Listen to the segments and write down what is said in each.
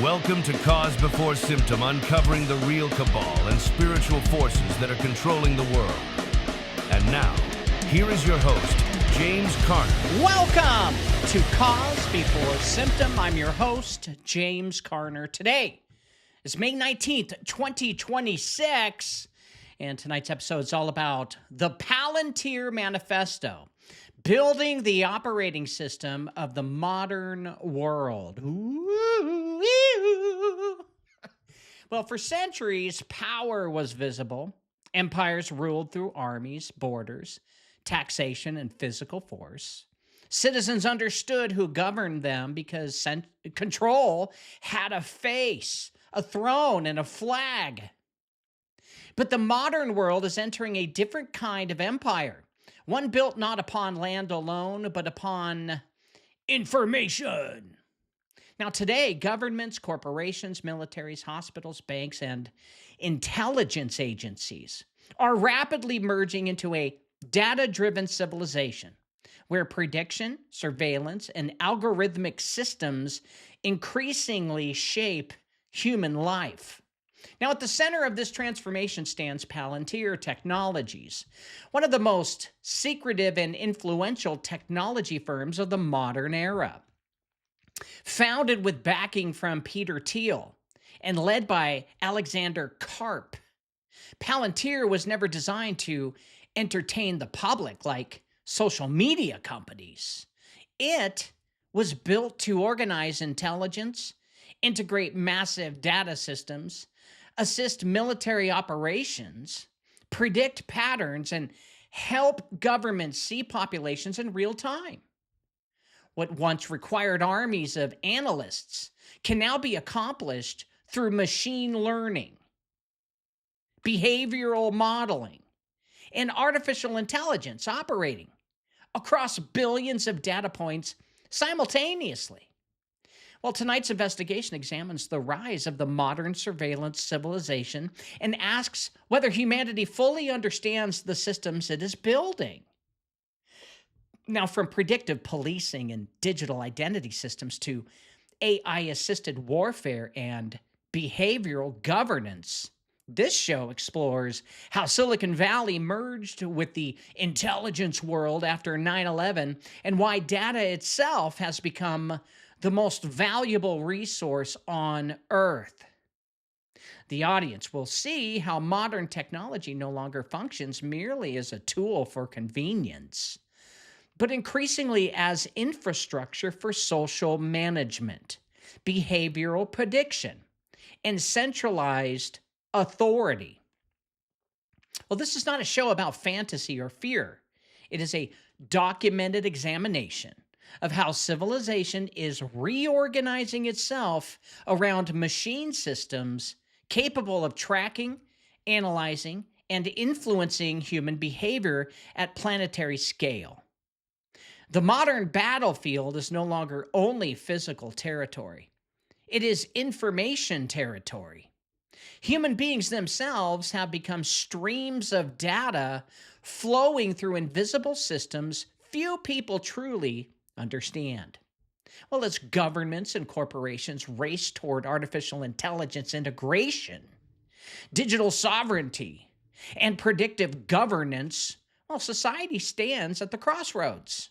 Welcome to Cause Before Symptom, uncovering the real cabal and spiritual forces that are controlling the world. And now, here is your host, James Carner. Welcome to Cause Before Symptom. I'm your host, James Carner. Today is May 19th, 2026, and tonight's episode is all about the Palantir Manifesto, building the operating system of the modern world. Ooh. Well, for centuries, power was visible. Empires ruled through armies, borders, taxation, and physical force. Citizens understood who governed them because control had a face, a throne, and a flag. But the modern world is entering a different kind of empire, one built not upon land alone, but upon information. Now, today, governments, corporations, militaries, hospitals, banks, and intelligence agencies are rapidly merging into a data-driven civilization where prediction, surveillance, and algorithmic systems increasingly shape human life. Now, at the center of this transformation stands Palantir Technologies, one of the most secretive and influential technology firms of the modern era. Founded with backing from Peter Thiel and led by Alexander Karp, Palantir was never designed to entertain the public like social media companies. It was built to organize intelligence, integrate massive data systems, assist military operations, predict patterns, and help governments see populations in real time. What once required armies of analysts can now be accomplished through machine learning, behavioral modeling, and artificial intelligence operating across billions of data points simultaneously. Well, tonight's investigation examines the rise of the modern surveillance civilization and asks whether humanity fully understands the systems it is building. Now, from predictive policing and digital identity systems to AI-assisted warfare and behavioral governance, this show explores how Silicon Valley merged with the intelligence world after 9/11 and why data itself has become the most valuable resource on Earth. The audience will see how modern technology no longer functions merely as a tool for convenience, but increasingly as infrastructure for social management, behavioral prediction, and centralized authority. Well, this is not a show about fantasy or fear. It is a documented examination of how civilization is reorganizing itself around machine systems capable of tracking, analyzing, and influencing human behavior at planetary scale. The modern battlefield is no longer only physical territory. It is information territory. Human beings themselves have become streams of data flowing through invisible systems few people truly understand. Well, as governments and corporations race toward artificial intelligence integration, digital sovereignty, and predictive governance, well, society stands at the crossroads.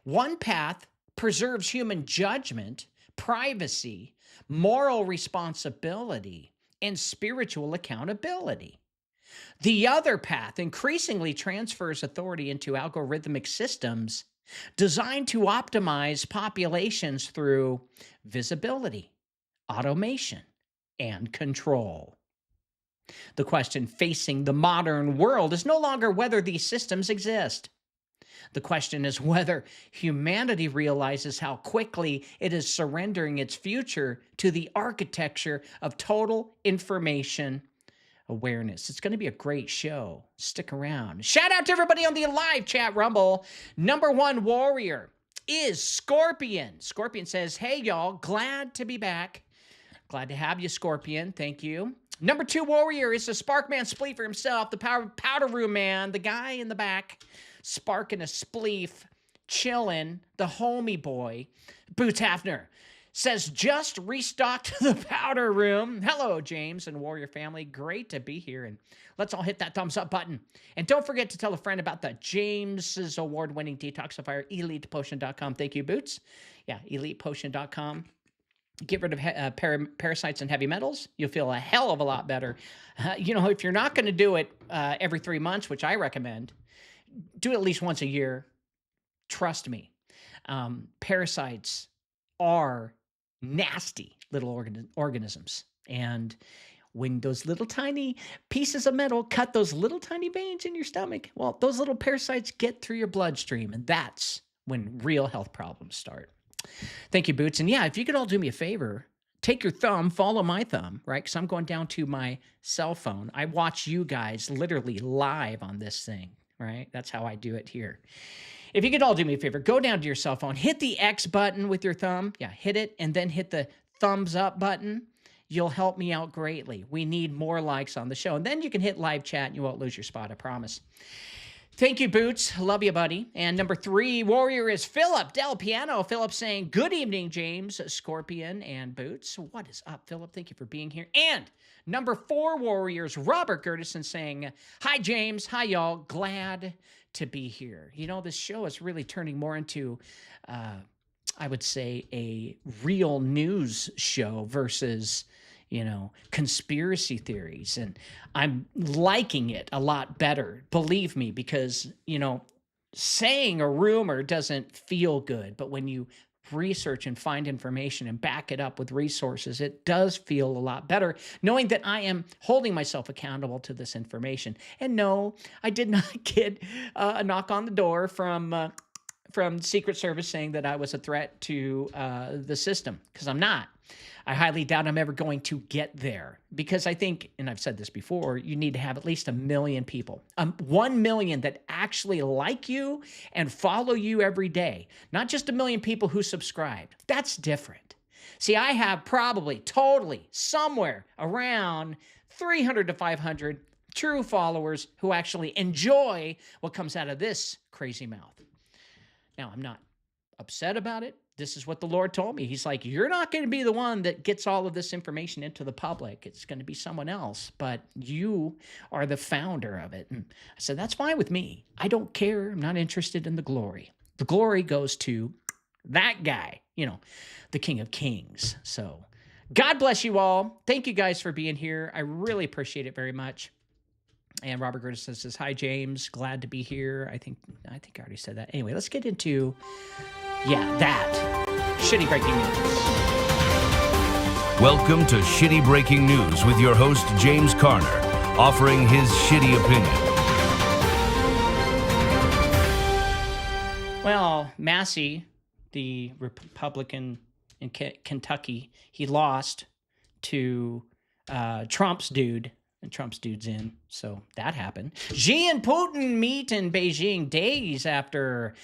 One path preserves human judgment, privacy, moral responsibility, and spiritual accountability. The other path increasingly transfers authority into algorithmic systems designed to optimize populations through visibility, automation, and control. The question facing the modern world is no longer whether these systems exist. The question is whether humanity realizes how quickly it is surrendering its future to the architecture of total information awareness. It's going to be a great show. Stick around. Shout out to everybody on the live chat Rumble. Number one warrior is Scorpion. Scorpion says, hey, y'all, glad to be back. Glad to have you, Scorpion. Thank you. Number two warrior is the Sparkman Spleefer himself, the powder room man, the guy in the back, sparking a spleef, chilling, the homie boy, Boots Hafner. says, just restocked the powder room. Hello, James and Warrior family. Great to be here. And let's all hit that thumbs up button. And don't forget to tell a friend about the James's award-winning detoxifier, elitepotion.com. Thank you, Boots. Yeah, elitepotion.com. Get rid of parasites and heavy metals. You'll feel a hell of a lot better. If you're not going to do it every 3 months, which I recommend, do it at least once a year. Trust me. Parasites are nasty little organisms. And when those little tiny pieces of metal cut those little tiny veins in your stomach, well, those little parasites get through your bloodstream, and that's when real health problems start. Thank you, Boots. And yeah, if you could all do me a favor, take your thumb, follow my thumb, right? Because I'm going down to my cell phone. I watch you guys literally live on this thing, right? That's how I do it here. If you could all do me a favor, go down to your cell phone, hit the X button with your thumb. Yeah, hit it, and then hit the thumbs up button. You'll help me out greatly. We need more likes on the show. And then you can hit live chat, and you won't lose your spot, I promise. Thank you, Boots. Love you, buddy. And number 3 warrior is Philip Del Piano. Philip saying, good evening, James, Scorpion, and Boots. What is up, Philip? Thank you for being here. And number 4 warriors, Robert Gertison saying, hi, James. Hi, y'all. Glad to be here. This show is really turning more into, I would say, a real news show versus, conspiracy theories. And I'm liking it a lot better, believe me, because, saying a rumor doesn't feel good. But when you research and find information and back it up with resources, it does feel a lot better knowing that I am holding myself accountable to this information. And no, I did not get a knock on the door from Secret Service saying that I was a threat to the system, because I'm not. I highly doubt I'm ever going to get there, because I think, and I've said this before, you need to have at least 1 million people, 1 million that actually like you and follow you every day, not just 1 million people who subscribed. That's different. See, I have probably totally somewhere around 300 to 500 true followers who actually enjoy what comes out of this crazy mouth. Now, I'm not upset about it. This is what the Lord told me. He's like, you're not going to be the one that gets all of this information into the public. It's going to be someone else, but you are the founder of it. And I said, that's fine with me. I don't care. I'm not interested in the glory. The glory goes to that guy, the King of Kings. So God bless you all. Thank you guys for being here. I really appreciate it very much. And Robert Gertison says, hi, James. Glad to be here. I think I already said that. Anyway, let's get into, that shitty breaking news. Welcome to Shitty Breaking News with your host, James Carner, offering his shitty opinion. Well, Massey, the Republican in Kentucky, he lost to Trump's dude. And Trump's dude's in, so that happened. Xi and Putin meet in Beijing days after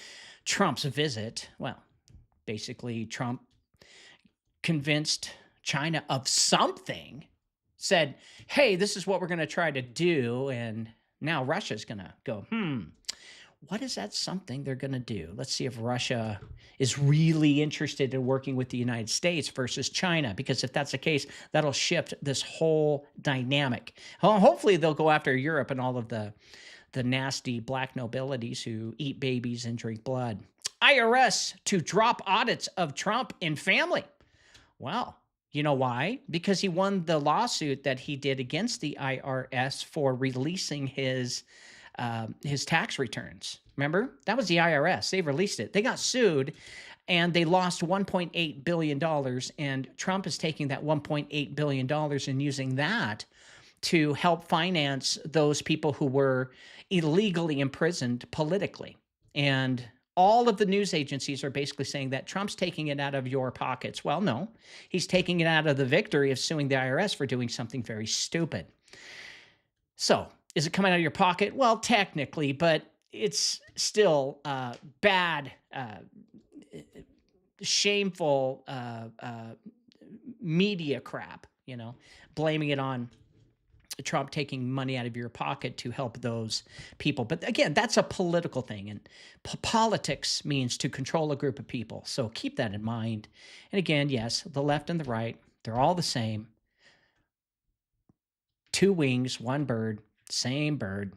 Trump's visit. Well, basically, Trump convinced China of something, said, hey, this is what we're going to try to do, and now Russia's going to go, what is that something they're going to do? Let's see if Russia is really interested in working with the United States versus China, because if that's the case, that'll shift this whole dynamic. Well, hopefully they'll go after Europe and all of the nasty black nobilities who eat babies and drink blood. IRS to drop audits of Trump and family. Well, you know why? Because he won the lawsuit that he did against the IRS for releasing his tax returns. Remember? That was the IRS. They released it. They got sued, and they lost $1.8 billion, and Trump is taking that $1.8 billion and using that to help finance those people who were illegally imprisoned politically. And all of the news agencies are basically saying that Trump's taking it out of your pockets. Well, no. He's taking it out of the victory of suing the IRS for doing something very stupid. So, is it coming out of your pocket? Well, technically, but it's still bad, shameful media crap, blaming it on Trump taking money out of your pocket to help those people. But again, that's a political thing. And politics means to control a group of people. So keep that in mind. And again, yes, the left and the right, they're all the same. Two wings, one bird, same bird,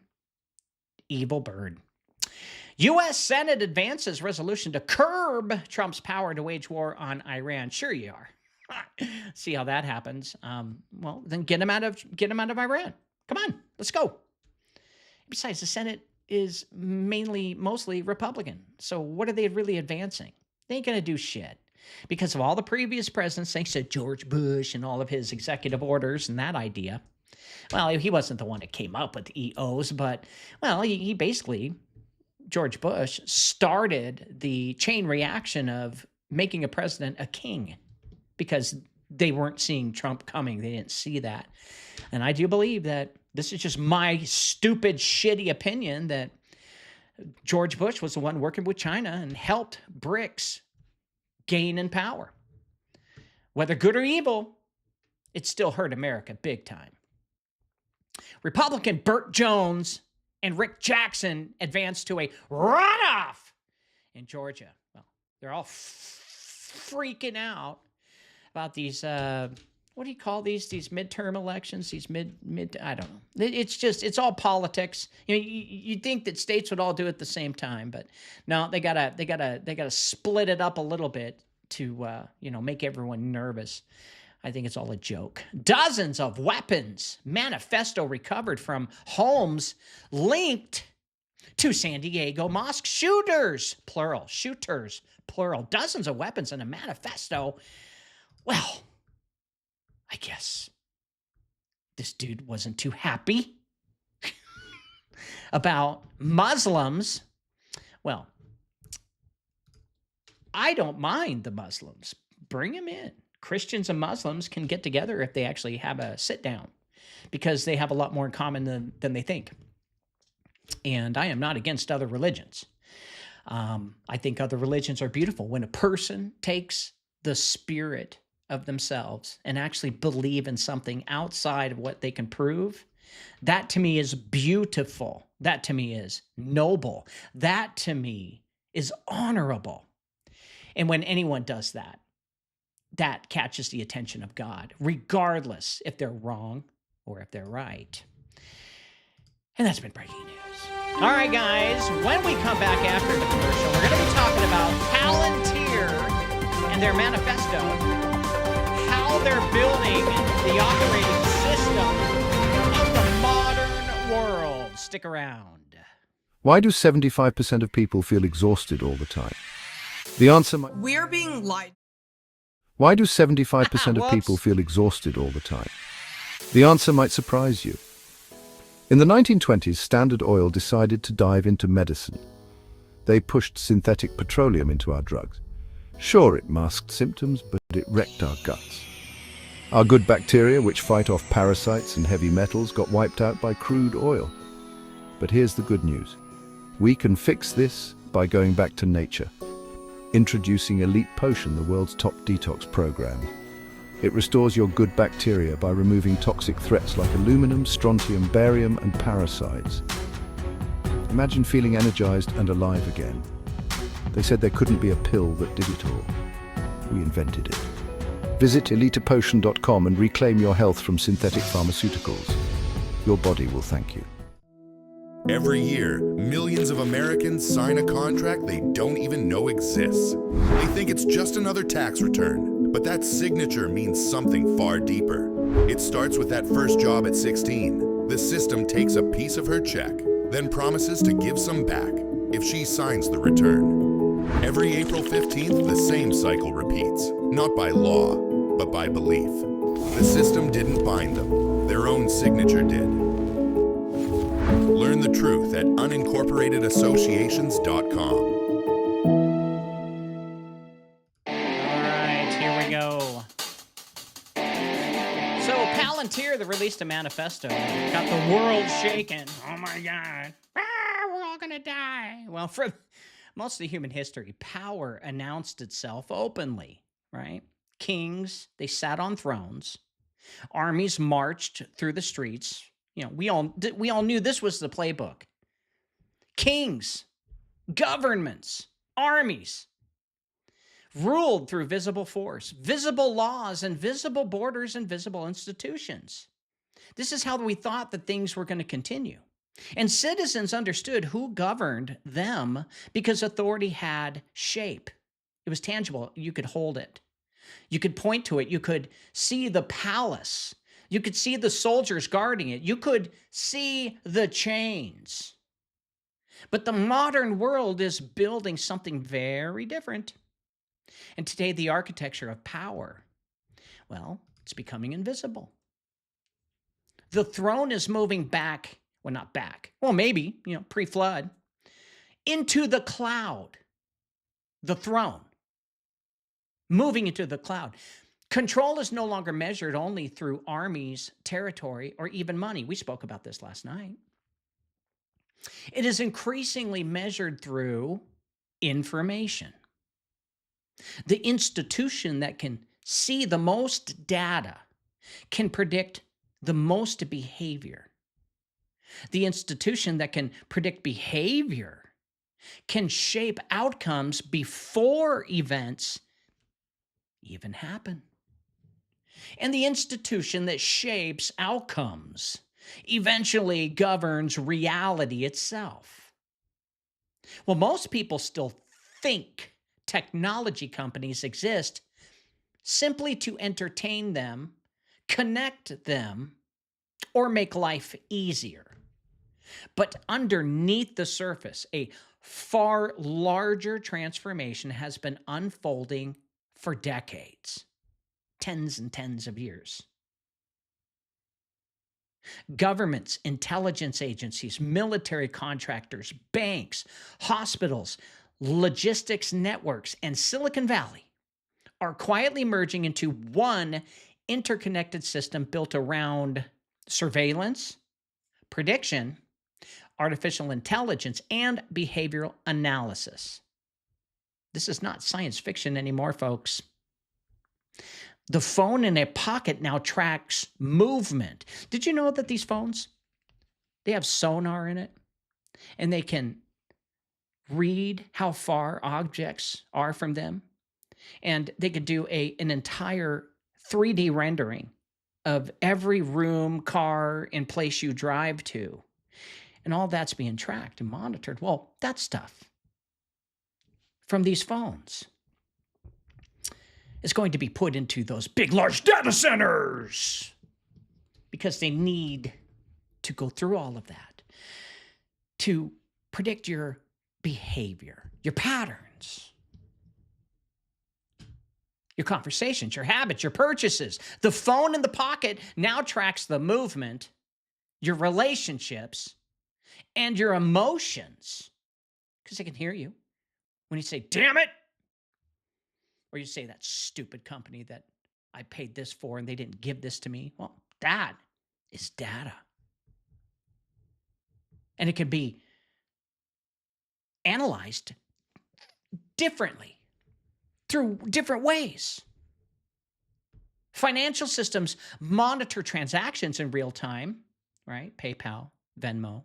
evil bird. U.S. Senate advances resolution to curb Trump's power to wage war on Iran. Sure you are. See how that happens. Well, then get him out of Iran. Come on, let's go. Besides, the Senate is mostly Republican. So what are they really advancing? They ain't gonna do shit. Because of all the previous presidents, thanks to George Bush and all of his executive orders and that idea. Well, he wasn't the one that came up with EOs, but well, he basically, George Bush started the chain reaction of making a president a king, because they weren't seeing Trump coming. They didn't see that. And I do believe that this is just my stupid, shitty opinion that George Bush was the one working with China and helped BRICS gain in power. Whether good or evil, it still hurt America big time. Republican Burt Jones and Rick Jackson advanced to a runoff in Georgia. Well, they're all freaking out about these, what do you call these midterm elections? These I don't know. It's all politics. You know, you'd think that states would all do it at the same time, but no, they gotta split it up a little bit to, make everyone nervous. I think it's all a joke. Dozens of weapons. Manifesto recovered from homes linked to San Diego mosque shooters, plural. Shooters, plural. Dozens of weapons in a manifesto. Well, I guess this dude wasn't too happy about Muslims. Well, I don't mind the Muslims. Bring them in. Christians and Muslims can get together if they actually have a sit down, because they have a lot more in common than they think. And I am not against other religions. I think other religions are beautiful. When a person takes the spirit of themselves and actually believe in something outside of what they can prove, that to me is beautiful. That to me is noble. That to me is honorable. And when anyone does that, that catches the attention of God, regardless if they're wrong or if they're right. And that's been breaking news. All right, guys, when we come back after the commercial, we're going to be talking about Palantir and their manifesto, how they're building the operating system of the modern world. Stick around. Why do 75% of people feel exhausted all the time? The answer might... We're being lied. Why do 75% of people feel exhausted all the time? The answer might surprise you. In the 1920s, Standard Oil decided to dive into medicine. They pushed synthetic petroleum into our drugs. Sure, it masked symptoms, but it wrecked our guts. Our good bacteria, which fight off parasites and heavy metals, got wiped out by crude oil. But here's the good news. We can fix this by going back to nature. Introducing Elite Potion, the world's top detox program. It restores your good bacteria by removing toxic threats like aluminum, strontium, barium, and parasites. Imagine feeling energized and alive again. They said there couldn't be a pill that did it all. We invented it. Visit elitepotion.com and reclaim your health from synthetic pharmaceuticals. Your body will thank you. Every year, millions of Americans sign a contract they don't even know exists. They think it's just another tax return, but that signature means something far deeper. It starts with that first job at 16. The system takes a piece of her check, then promises to give some back if she signs the return. Every April 15th, the same cycle repeats, not by law, but by belief. The system didn't bind them, their own signature did. Learn the truth at unincorporatedassociations.com. All right, here we go. So Palantir, they released a manifesto. Got the world shaking. Oh my God. We're all going to die. Well, for most of human history, power announced itself openly, right? Kings, they sat on thrones. Armies marched through the streets, we all knew this was the playbook. Kings, governments, armies ruled through visible force, visible laws, and visible borders and visible institutions. This is how we thought that things were going to continue. And citizens understood who governed them because authority had shape. It was tangible. You could hold it. You could point to it. You could see the palace. You could see the soldiers guarding it. You could see the chains. But the modern world is building something very different. And today, the architecture of power, well, it's becoming invisible. The throne is moving back, well, not back, well, maybe, pre-flood, into the cloud. The throne, moving into the cloud. Control is no longer measured only through armies, territory, or even money. We spoke about this last night. It is increasingly measured through information. The institution that can see the most data can predict the most behavior. The institution that can predict behavior can shape outcomes before events even happen. And the institution that shapes outcomes eventually governs reality itself. Well, most people still think technology companies exist simply to entertain them, connect them, or make life easier. But underneath the surface, a far larger transformation has been unfolding for decades, tens and tens of years. Governments, intelligence agencies, military contractors, banks, hospitals, logistics networks, and Silicon Valley are quietly merging into one interconnected system built around surveillance, prediction, artificial intelligence, and behavioral analysis. This is not science fiction anymore, folks. The phone in a pocket now tracks movement. Did you know that these phones, they have sonar in it, and they can read how far objects are from them, and they could do an entire 3D rendering of every room, car, and place you drive to. And all that's being tracked and monitored. Well, that stuff from these phones is going to be put into those big, large data centers because they need to go through all of that to predict your behavior, your patterns, your conversations, your habits, your purchases. The phone in the pocket now tracks the movement, your relationships, and your emotions, because they can hear you when you say, damn it, or you say, that stupid company that I paid this for and they didn't give this to me. Well, that is data. And it can be analyzed differently through different ways. Financial systems monitor transactions in real time, right? PayPal, Venmo.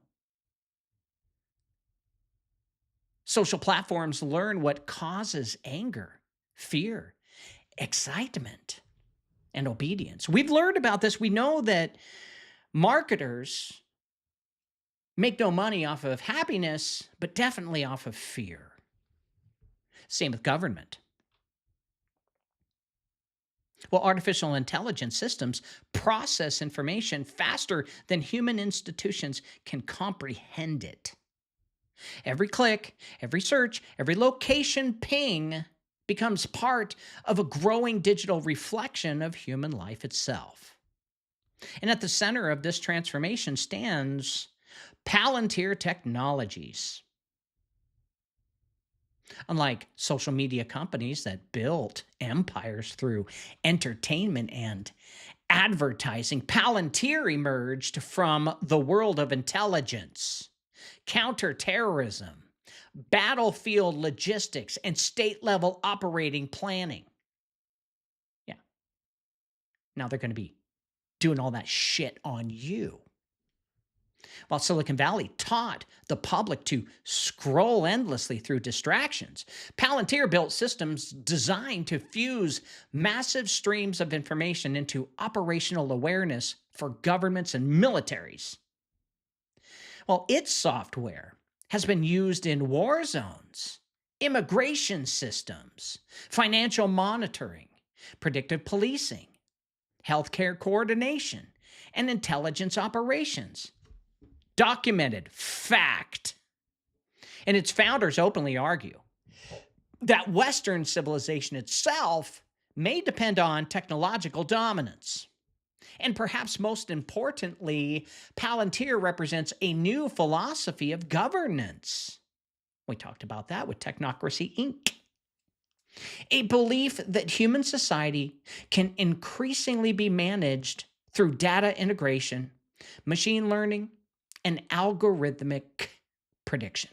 Social platforms learn what causes anger, fear, excitement, and obedience. We've learned about this. We know that marketers make no money off of happiness, but definitely off of fear. Same with government. Well, artificial intelligence systems process information faster than human institutions can comprehend it. Every click, every search, every location ping becomes part of a growing digital reflection of human life itself. And at the center of this transformation stands Palantir Technologies. Unlike social media companies that built empires through entertainment and advertising, Palantir emerged from the world of intelligence, counterterrorism, battlefield logistics, and state-level operating planning. Yeah. Now they're going to be doing all that shit on you. While Silicon Valley taught the public to scroll endlessly through distractions, Palantir built systems designed to fuse massive streams of information into operational awareness for governments and militaries. Well, its software has been used in war zones, immigration systems, financial monitoring, predictive policing, healthcare coordination, and intelligence operations. Documented fact. And its founders openly argue that Western civilization itself may depend on technological dominance. And perhaps most importantly, Palantir represents a new philosophy of governance. We talked about that with Technocracy Inc. A belief that human society can increasingly be managed through data integration, machine learning, and algorithmic prediction.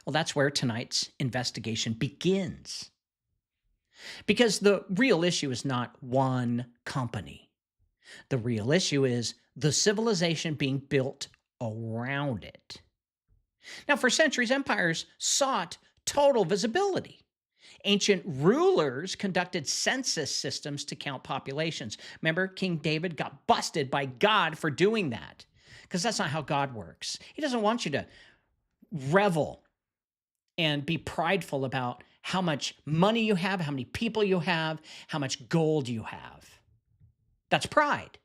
Well, that's where tonight's investigation begins. Because the real issue is not one company. The real issue is the civilization being built around it. Now, for centuries, empires sought total visibility. Ancient rulers conducted census systems to count populations. Remember, King David got busted by God for doing that, because that's not how God works. He doesn't want you to revel and be prideful about how much money you have, how many people you have, how much gold you have. That's pride.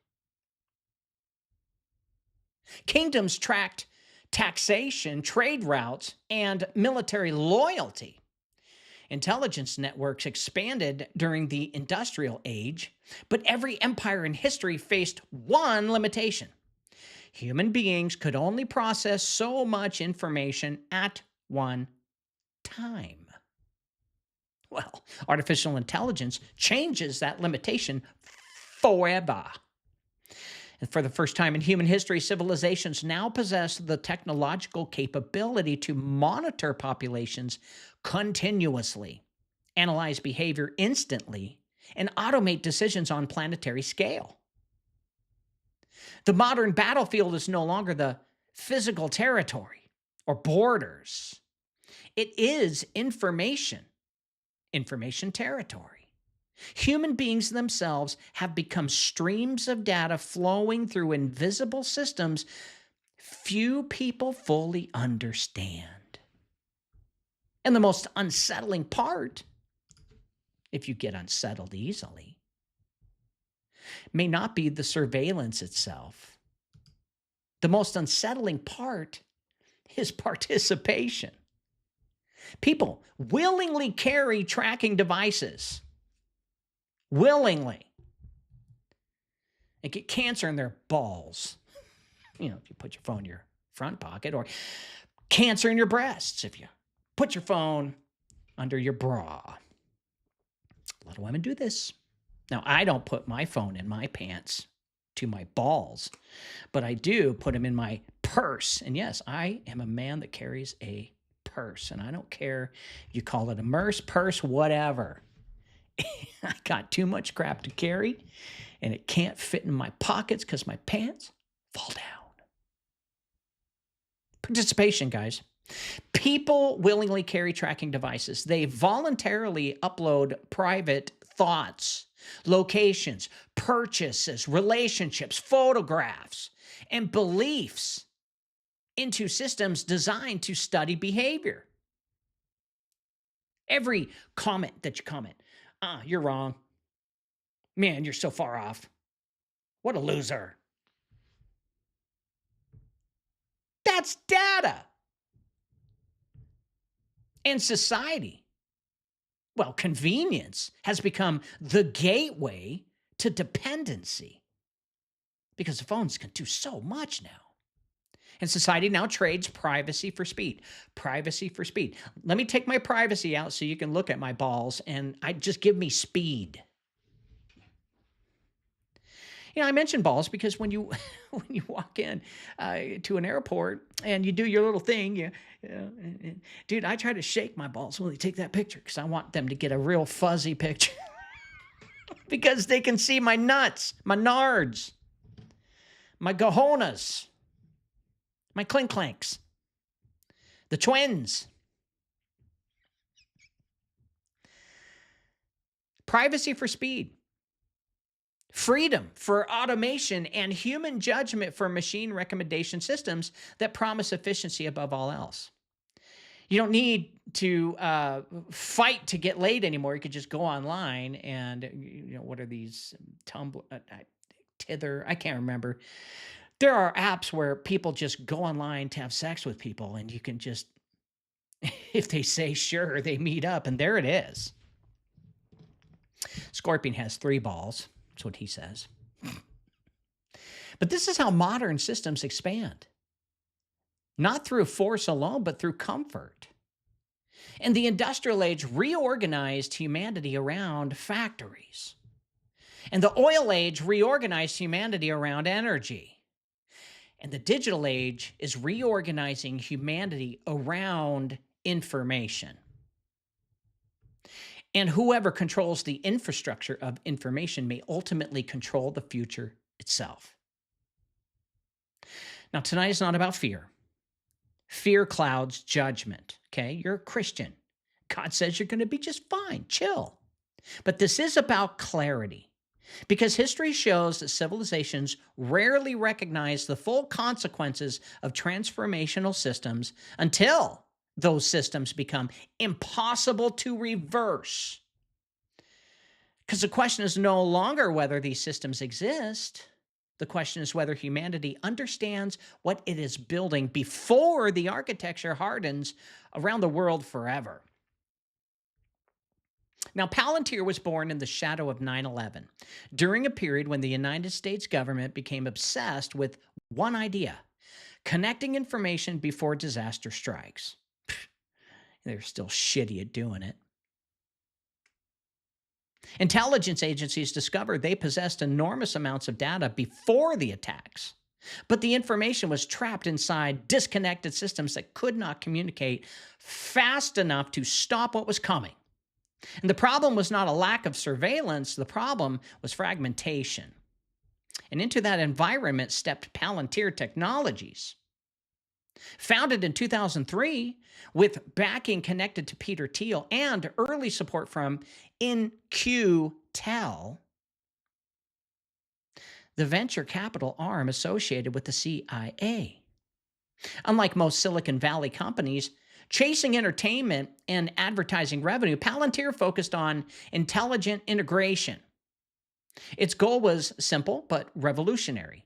Kingdoms tracked taxation, trade routes, and military loyalty. Intelligence networks expanded during the industrial age, but every empire in history faced one limitation. Human beings could only process so much information at one time. Well, artificial intelligence changes that limitation forever. And for the first time in human history, civilizations now possess the technological capability to monitor populations continuously, analyze behavior instantly, and automate decisions on planetary scale. The modern battlefield is no longer the physical territory or borders. It is information territory. Human beings themselves have become streams of data flowing through invisible systems few people fully understand. And the most unsettling part, if you get unsettled easily, may not be the surveillance itself. The most unsettling part is participation. People willingly carry tracking devices. Willingly. And get cancer in their balls. You know, if you put your phone in your front pocket, or cancer in your breasts if you put your phone under your bra. A lot of women do this. Now, I don't put my phone in my pants to my balls, but I do put them in my purse. And yes, I am a man that carries a purse, and I don't care if you call it a purse, whatever. I got too much crap to carry, and it can't fit in my pockets because my pants fall down. Participation, guys. People willingly carry tracking devices. They voluntarily upload private thoughts, locations, purchases, relationships, photographs, and beliefs into systems designed to study behavior. Every comment that you comment, you're wrong. Man, you're so far off. What a loser. That's data. And society, well, convenience has become the gateway to dependency, because the phones can do so much now. And society now trades privacy for speed. Privacy for speed. Let me take my privacy out so you can look at my balls, and just give me speed. You know, I mention balls because when you walk in to an airport and you do your little thing, dude, I try to shake my balls when they take that picture because I want them to get a real fuzzy picture because they can see my nuts, my nards, my Gahonas, my Clink Clanks, the twins. Privacy for speed. Freedom for automation and human judgment for machine recommendation systems that promise efficiency above all else. You don't need to fight to get laid anymore. You could just go online and, what are these? Tither? I can't remember. There are apps where people just go online to have sex with people, and you can just, if they say sure, they meet up, and there it is. Scorpion has 3 balls. That's what he says. But this is how modern systems expand. Not through force alone, but through comfort. And the industrial age reorganized humanity around factories. And the oil age reorganized humanity around energy. And the digital age is reorganizing humanity around information. And whoever controls the infrastructure of information may ultimately control the future itself. Now, tonight is not about fear. Fear clouds judgment, okay? You're a Christian. God says you're going to be just fine, chill. But this is about clarity, because history shows that civilizations rarely recognize the full consequences of transformational systems until those systems become impossible to reverse. Because the question is no longer whether these systems exist. The question is whether humanity understands what it is building before the architecture hardens around the world forever. Now, Palantir was born in the shadow of 9/11, during a period when the United States government became obsessed with one idea: connecting information before disaster strikes. They're still shitty at doing it. Intelligence agencies discovered they possessed enormous amounts of data before the attacks, but the information was trapped inside disconnected systems that could not communicate fast enough to stop what was coming. And the problem was not a lack of surveillance, the problem was fragmentation. And into that environment stepped Palantir Technologies. Founded in 2003 with backing connected to Peter Thiel and early support from In-Q-Tel, the venture capital arm associated with the CIA. Unlike most Silicon Valley companies chasing entertainment and advertising revenue, Palantir focused on intelligent integration. Its goal was simple but revolutionary: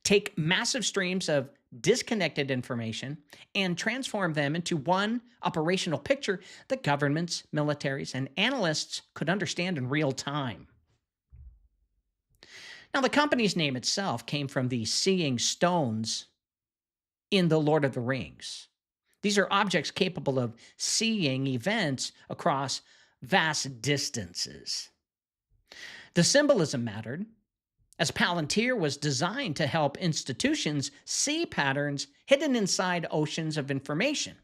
take massive streams of disconnected information and transform them into one operational picture that governments, militaries, and analysts could understand in real time. Now, the company's name itself came from the seeing stones in The Lord of the Rings. These are objects capable of seeing events across vast distances. The symbolism mattered, as Palantir was designed to help institutions see patterns hidden inside oceans of information.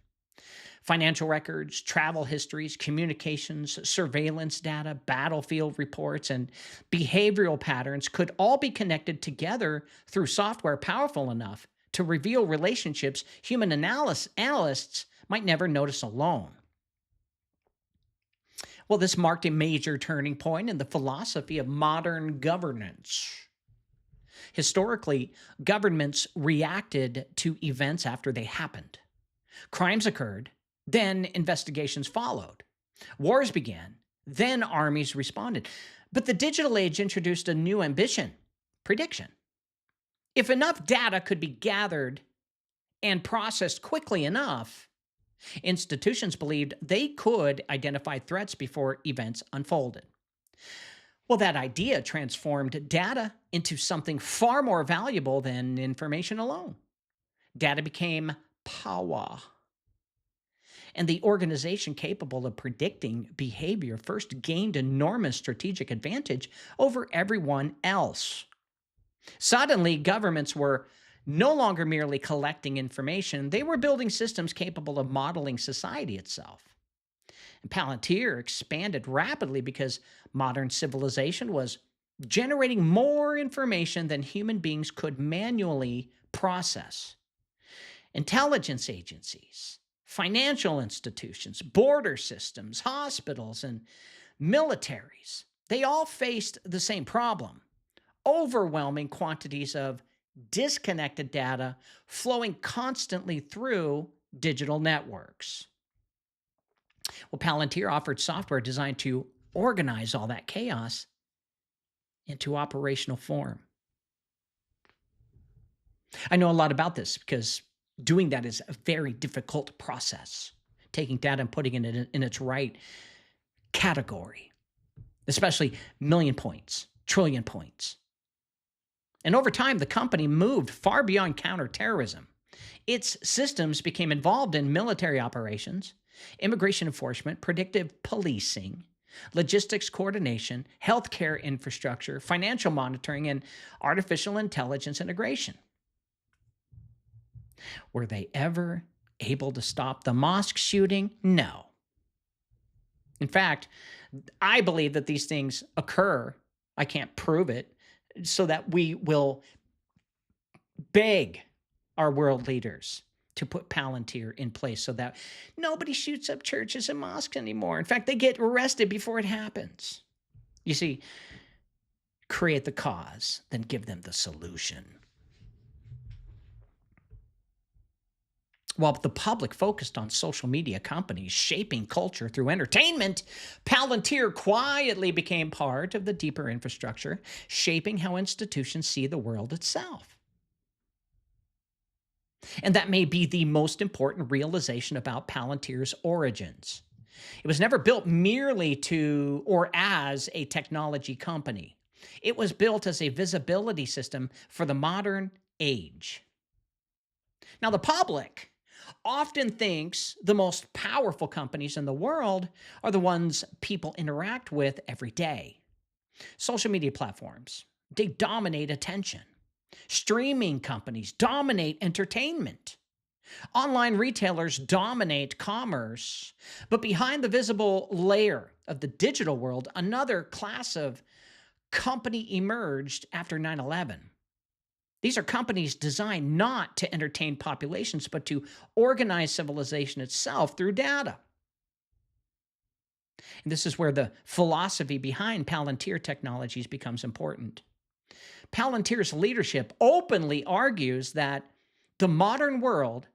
Financial records, travel histories, communications, surveillance data, battlefield reports, and behavioral patterns could all be connected together through software powerful enough to reveal relationships human analysts might never notice alone. Well, this marked a major turning point in the philosophy of modern governance. Historically, governments reacted to events after they happened. Crimes occurred, then investigations followed. Wars began, then armies responded. But the digital age introduced a new ambition: prediction. If enough data could be gathered and processed quickly enough, institutions believed they could identify threats before events unfolded. Well, that idea transformed data into something far more valuable than information alone. Data became power. And the organization capable of predicting behavior first gained enormous strategic advantage over everyone else. Suddenly, governments were no longer merely collecting information, they were building systems capable of modeling society itself. And Palantir expanded rapidly because modern civilization was generating more information than human beings could manually process. Intelligence agencies, financial institutions, border systems, hospitals, and militaries, they all faced the same problem: overwhelming quantities of disconnected data flowing constantly through digital networks. Well, Palantir offered software designed to organize all that chaos into operational form. I know a lot about this because doing that is a very difficult process, taking data and putting it in its right category, especially million points, trillion points. And over time, the company moved far beyond counterterrorism. Its systems became involved in military operations, immigration enforcement, predictive policing, logistics coordination, healthcare infrastructure, financial monitoring, and artificial intelligence integration. Were they ever able to stop the mosque shooting? No. In fact, I believe that these things occur, I can't prove it, so that we will beg our world leaders to put Palantir in place so that nobody shoots up churches and mosques anymore. In fact, they get arrested before it happens. You see, create the cause, then give them the solution. While the public focused on social media companies shaping culture through entertainment, Palantir quietly became part of the deeper infrastructure, shaping how institutions see the world itself. And that may be the most important realization about Palantir's origins. It was never built merely to or as a technology company. It was built as a visibility system for the modern age. Now, the public often thinks the most powerful companies in the world are the ones people interact with every day. Social media platforms, they dominate attention. Streaming companies dominate entertainment. Online retailers dominate commerce. But behind the visible layer of the digital world, another class of company emerged after 9/11. These are companies designed not to entertain populations, but to organize civilization itself through data. And this is where the philosophy behind Palantir Technologies becomes important. Palantir's leadership openly argues that the modern world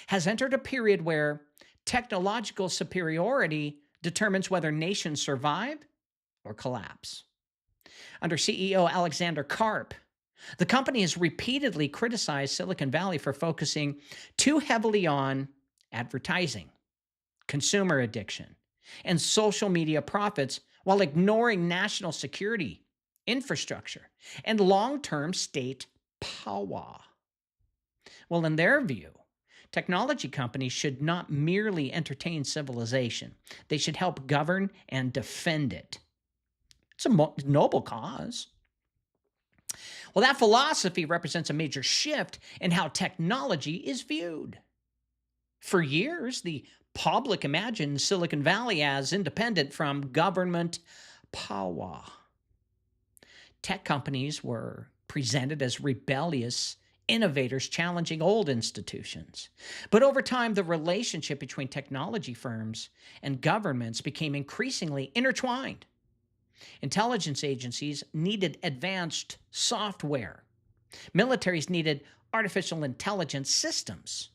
has entered a period where technological superiority determines whether nations survive or collapse. Under CEO Alexander Karp, the company has repeatedly criticized Silicon Valley for focusing too heavily on advertising, consumer addiction, and social media profits while ignoring national security, infrastructure, and long-term state power. Well, in their view, technology companies should not merely entertain civilization. They should help govern and defend it. It's a noble cause. Well, that philosophy represents a major shift in how technology is viewed. For years, the public imagined Silicon Valley as independent from government power. Tech companies were presented as rebellious innovators challenging old institutions. But over time, the relationship between technology firms and governments became increasingly intertwined. Intelligence agencies needed advanced software. Militaries needed artificial intelligence systems.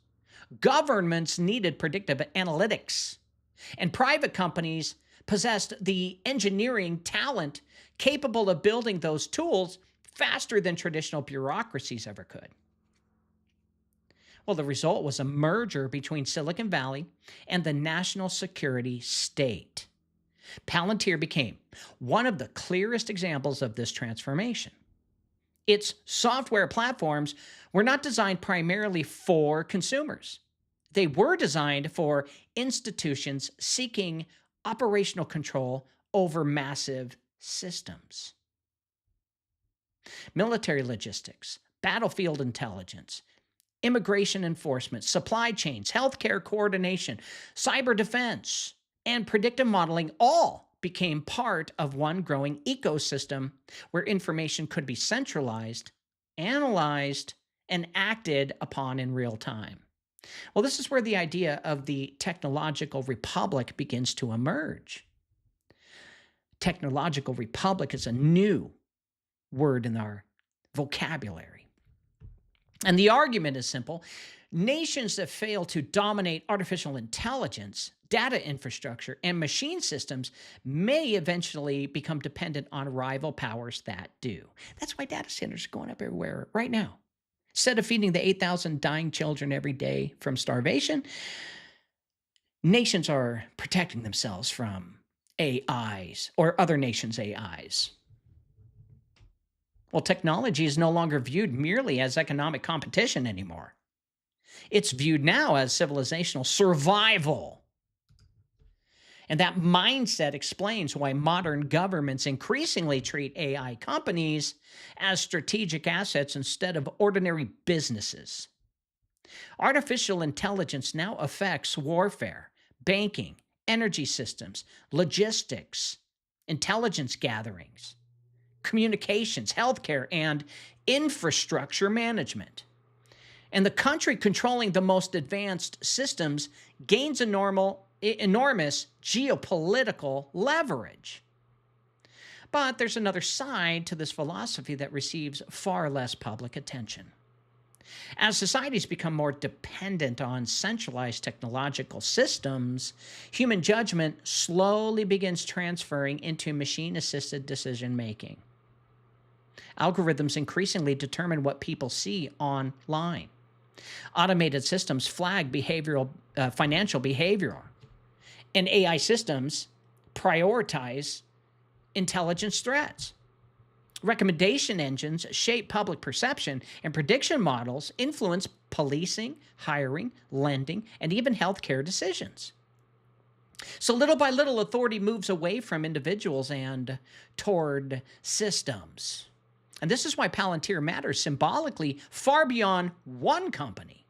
Governments needed predictive analytics. And private companies possessed the engineering talent capable of building those tools faster than traditional bureaucracies ever could. Well, the result was a merger between Silicon Valley and the national security state. Palantir became one of the clearest examples of this transformation. Its software platforms were not designed primarily for consumers. They were designed for institutions seeking operational control over massive systems. Military logistics, battlefield intelligence, immigration enforcement, supply chains, healthcare coordination, cyber defense, and predictive modeling all became part of one growing ecosystem where information could be centralized, analyzed, and acted upon in real time. Well, this is where the idea of the technological republic begins to emerge. Technological republic is a new word in our vocabulary. And the argument is simple. Nations that fail to dominate artificial intelligence, data infrastructure, and machine systems may eventually become dependent on rival powers that do. That's why data centers are going up everywhere right now. Instead of feeding the 8,000 dying children every day from starvation, nations are protecting themselves from AIs or other nations' AIs. Well, technology is no longer viewed merely as economic competition anymore. It's viewed now as civilizational survival. And that mindset explains why modern governments increasingly treat AI companies as strategic assets instead of ordinary businesses. Artificial intelligence now affects warfare, banking, energy systems, logistics, intelligence gatherings, communications, healthcare, and infrastructure management. And the country controlling the most advanced systems gains enormous geopolitical leverage. But there's another side to this philosophy that receives far less public attention. As societies become more dependent on centralized technological systems, human judgment slowly begins transferring into machine-assisted decision-making. Algorithms increasingly determine what people see online. Automated systems flag financial behavior, and AI systems prioritize intelligence threats. Recommendation engines shape public perception, and prediction models influence policing, hiring, lending, and even healthcare decisions. So little by little, authority moves away from individuals and toward systems. And this is why Palantir matters symbolically far beyond one company.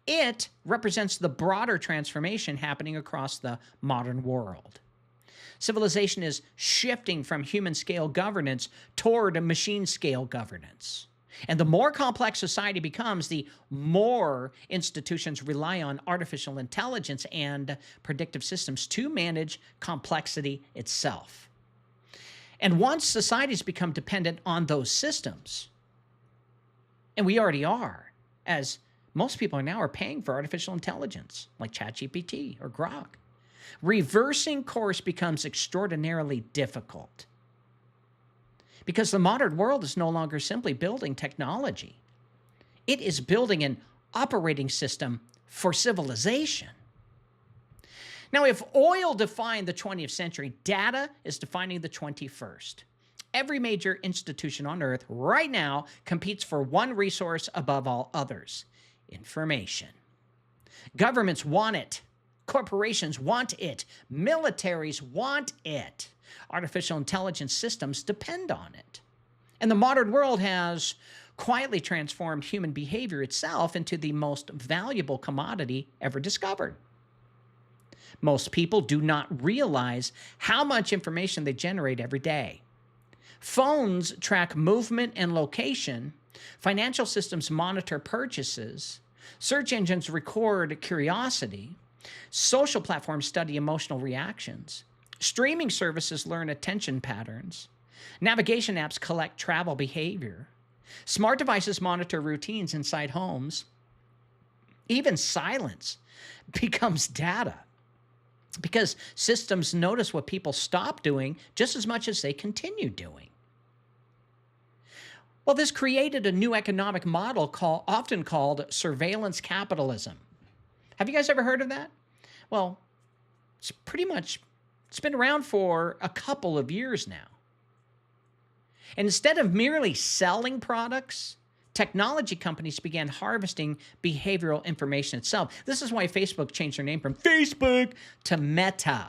It represents the broader transformation happening across the modern world. Civilization is shifting from human-scale governance toward a machine-scale governance. And the more complex society becomes, the more institutions rely on artificial intelligence and predictive systems to manage complexity itself. And once societies become dependent on those systems, and we already are, as most people now are paying for artificial intelligence, like ChatGPT or Grok, reversing course becomes extraordinarily difficult. Because the modern world is no longer simply building technology. It is building an operating system for civilization. Now, if oil defined the 20th century, data is defining the 21st. Every major institution on Earth right now competes for one resource above all others: information. Governments want it. Corporations want it. Militaries want it. Artificial intelligence systems depend on it. And the modern world has quietly transformed human behavior itself into the most valuable commodity ever discovered. Most people do not realize how much information they generate every day. Phones track movement and location. Financial systems monitor purchases. Search engines record curiosity. Social platforms study emotional reactions. Streaming services learn attention patterns. Navigation apps collect travel behavior. Smart devices monitor routines inside homes. Even silence becomes data, because systems notice what people stop doing just as much as they continue doing. Well, this created a new economic model often called surveillance capitalism. Have you guys ever heard of that? Well, it's been around for a couple of years now. And instead of merely selling products, technology companies began harvesting behavioral information itself. This is why Facebook changed their name from Facebook to Meta,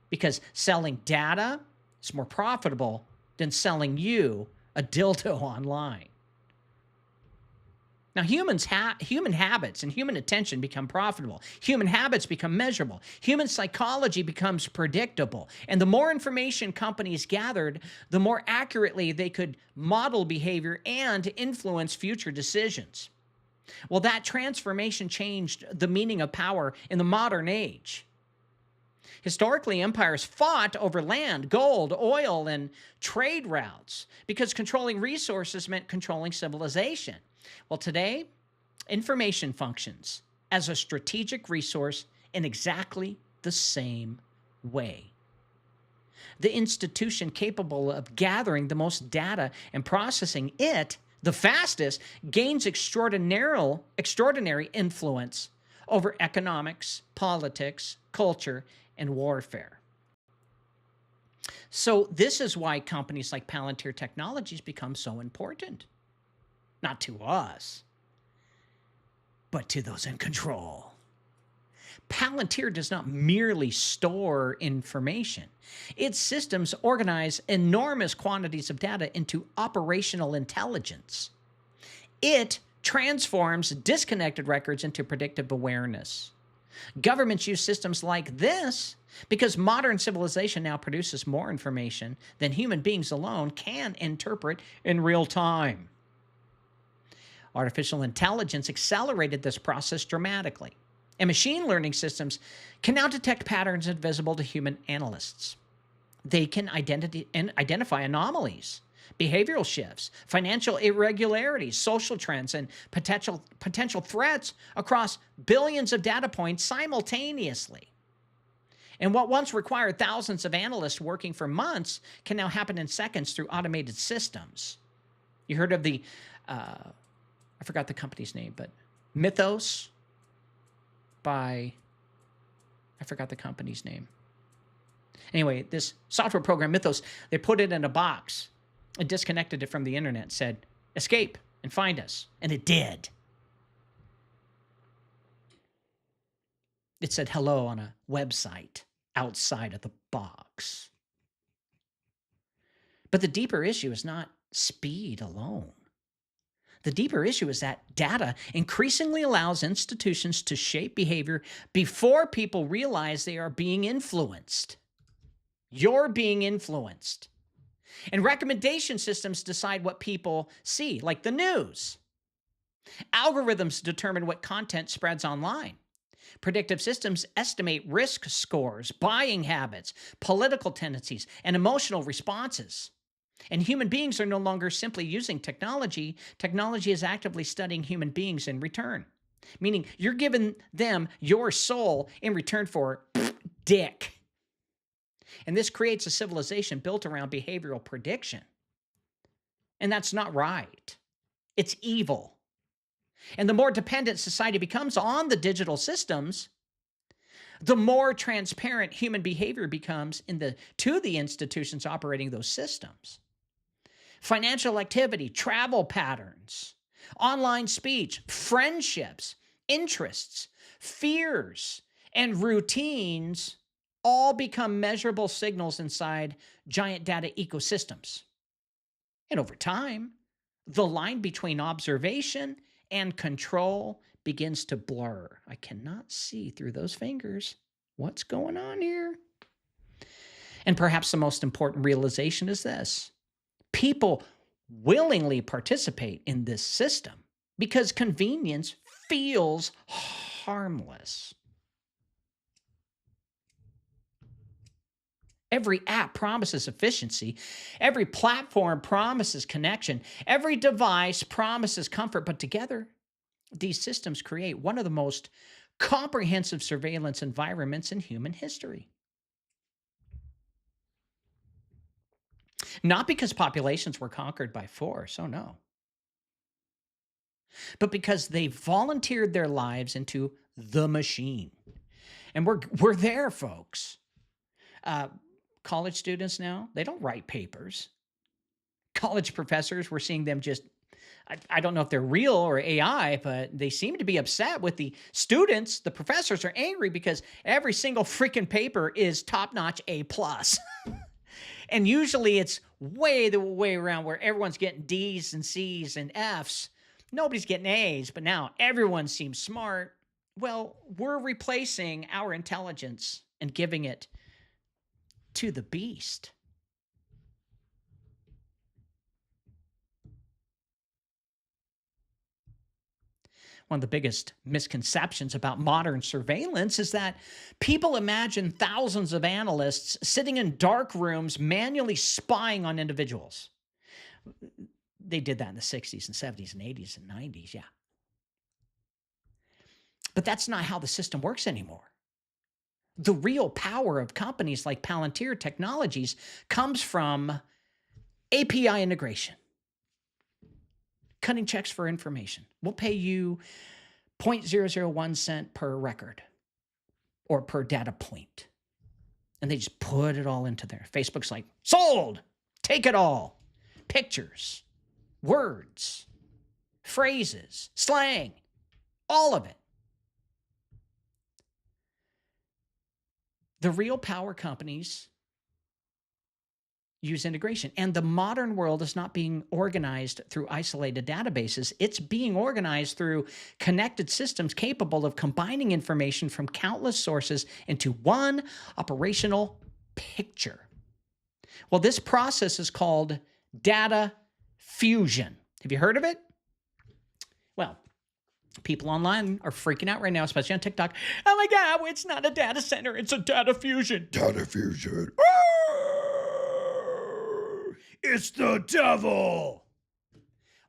because selling data is more profitable than selling you a dildo online. Now, human habits and human attention become profitable. Human habits become measurable. Human psychology becomes predictable. And the more information companies gathered, the more accurately they could model behavior and influence future decisions. Well, that transformation changed the meaning of power in the modern age. Historically, empires fought over land, gold, oil, and trade routes because controlling resources meant controlling civilization. Well, today, information functions as a strategic resource in exactly the same way. The institution capable of gathering the most data and processing it the fastest gains extraordinary influence over economics, politics, culture, and warfare. So this is why companies like Palantir Technologies become so important. Not to us, but to those in control. Palantir does not merely store information. Its systems organize enormous quantities of data into operational intelligence. It transforms disconnected records into predictive awareness. Governments use systems like this because modern civilization now produces more information than human beings alone can interpret in real time. Artificial intelligence accelerated this process dramatically, and machine learning systems can now detect patterns invisible to human analysts. They can identify anomalies, behavioral shifts, financial irregularities, social trends, and potential threats across billions of data points simultaneously. And what once required thousands of analysts working for months can now happen in seconds through automated systems. You heard of the I forgot the company's name, but Mythos I forgot the company's name. Anyway, this software program, Mythos, they put it in a box and disconnected it from the internet, said, escape and find us. And it did. It said hello on a website outside of the box. But the deeper issue is not speed alone. The deeper issue is that data increasingly allows institutions to shape behavior before people realize they are being influenced. You're being influenced. And recommendation systems decide what people see, like the news. Algorithms determine what content spreads online. Predictive systems estimate risk scores, buying habits, political tendencies, and emotional responses. And human beings are no longer simply using technology. Technology is actively studying human beings in return. Meaning you're giving them your soul in return for dick. And this creates a civilization built around behavioral prediction. And that's not right. It's evil. And the more dependent society becomes on the digital systems, the more transparent human behavior becomes to the institutions operating those systems. Financial activity, travel patterns, online speech, friendships, interests, fears, and routines all become measurable signals inside giant data ecosystems. And over time, the line between observation and control begins to blur. I cannot see through those fingers. What's going on here? And perhaps the most important realization is this. People willingly participate in this system because convenience feels harmless. Every app promises efficiency. Every platform promises connection. Every device promises comfort. But together, these systems create one of the most comprehensive surveillance environments in human history. Not because populations were conquered by force, oh no. But because they volunteered their lives into the machine. And we're there, folks. College students now, they don't write papers. College professors, we're seeing them just, I don't know if they're real or AI, but they seem to be upset with the students. The professors are angry because every single freaking paper is top-notch A+. And usually it's way the way around where everyone's getting D's and C's and F's Nobody's getting A's, but now everyone seems smart. Well, we're replacing our intelligence and giving it to the beast. One of the biggest misconceptions about modern surveillance is that people imagine thousands of analysts sitting in dark rooms manually spying on individuals. They did that in the 60s and 70s and 80s and 90s, yeah. But that's not how the system works anymore. The real power of companies like Palantir Technologies comes from API integration. Cutting checks for information. We'll pay you 0.001 cent per record or per data point. And they just put it all into there. Facebook's like, sold, take it all. Pictures, words, phrases, slang, all of it. The real power companies use integration. And the modern world is not being organized through isolated databases. It's being organized through connected systems capable of combining information from countless sources into one operational picture. Well, this process is called data fusion. Have you heard of it? Well, people online are freaking out right now, especially on TikTok. Oh my God, it's not a data center, it's a data fusion. Data fusion. It's the devil.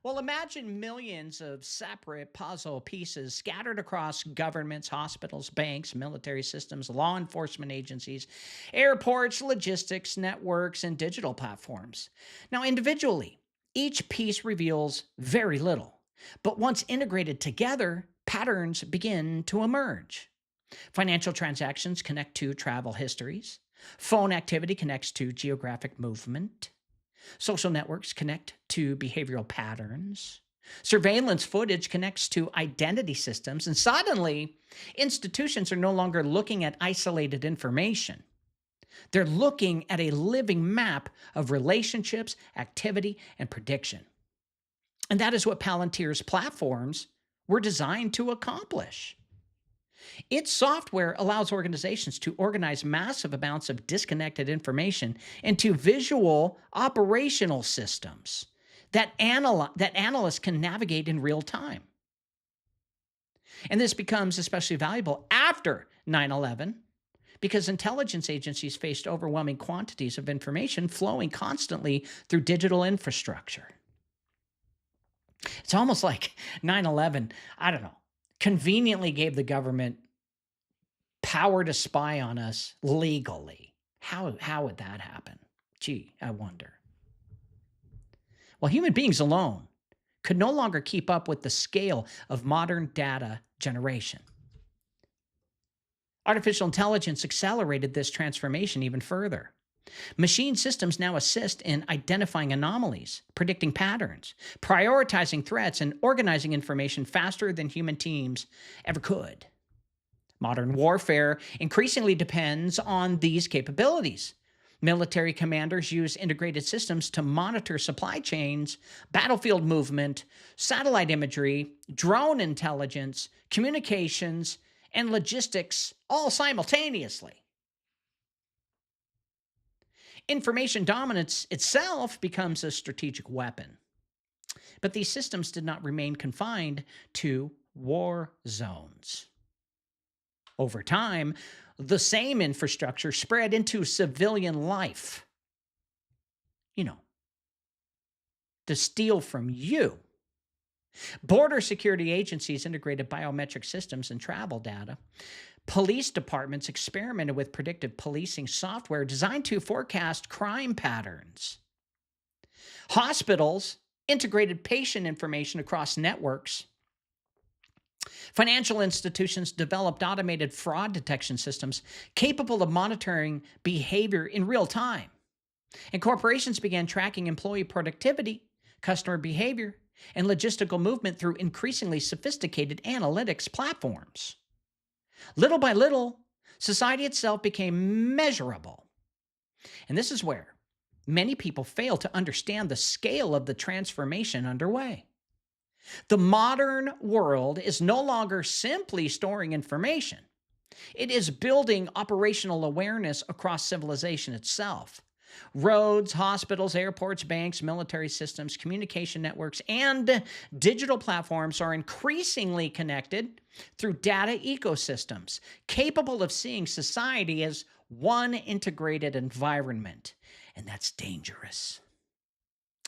Well, imagine millions of separate puzzle pieces scattered across governments, hospitals, banks, military systems, law enforcement agencies, airports, logistics, networks, and digital platforms. Now, individually, each piece reveals very little, but once integrated together, patterns begin to emerge. Financial transactions connect to travel histories. Phone activity connects to geographic movement. Social networks connect to behavioral patterns. Surveillance footage connects to identity systems. And suddenly, institutions are no longer looking at isolated information. They're looking at a living map of relationships, activity, and prediction. And that is what Palantir's platforms were designed to accomplish. Its software allows organizations to organize massive amounts of disconnected information into visual operational systems that analysts can navigate in real time. And this becomes especially valuable after 9/11 because intelligence agencies faced overwhelming quantities of information flowing constantly through digital infrastructure. It's almost like 9/11, I don't know, conveniently gave the government power to spy on us legally. How would that happen? Gee, I wonder. Well, human beings alone could no longer keep up with the scale of modern data generation. Artificial intelligence accelerated this transformation even further. Machine systems now assist in identifying anomalies, predicting patterns, prioritizing threats, and organizing information faster than human teams ever could. Modern warfare increasingly depends on these capabilities. Military commanders use integrated systems to monitor supply chains, battlefield movement, satellite imagery, drone intelligence, communications, and logistics all simultaneously. Information dominance itself becomes a strategic weapon. But these systems did not remain confined to war zones. Over time, the same infrastructure spread into civilian life. To steal from you. Border security agencies integrated biometric systems and travel data. Police departments experimented with predictive policing software designed to forecast crime patterns. Hospitals integrated patient information across networks. Financial institutions developed automated fraud detection systems capable of monitoring behavior in real time. And corporations began tracking employee productivity, customer behavior, and logistical movement through increasingly sophisticated analytics platforms. Little by little, society itself became measurable. And this is where many people fail to understand the scale of the transformation underway. The modern world is no longer simply storing information. It is building operational awareness across civilization itself. Roads, hospitals, airports, banks, military systems, communication networks, and digital platforms are increasingly connected through data ecosystems, capable of seeing society as one integrated environment. And that's dangerous.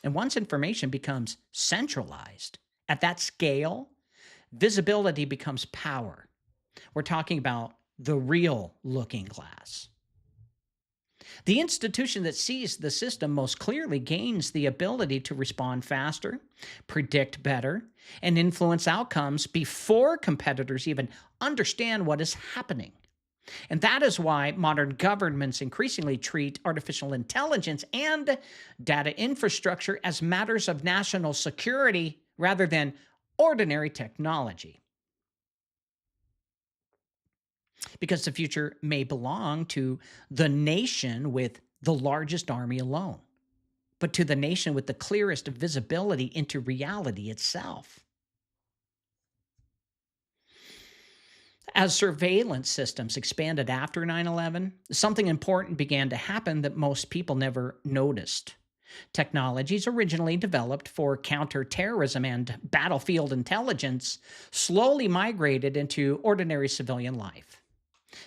And once information becomes centralized at that scale, visibility becomes power. We're talking about the real looking glass. The institution that sees the system most clearly gains the ability to respond faster, predict better, and influence outcomes before competitors even understand what is happening. And that is why modern governments increasingly treat artificial intelligence and data infrastructure as matters of national security rather than ordinary technology. Because the future may belong to the nation with the largest army alone, but to the nation with the clearest visibility into reality itself. As surveillance systems expanded after 9/11, something important began to happen that most people never noticed. Technologies originally developed for counterterrorism and battlefield intelligence slowly migrated into ordinary civilian life.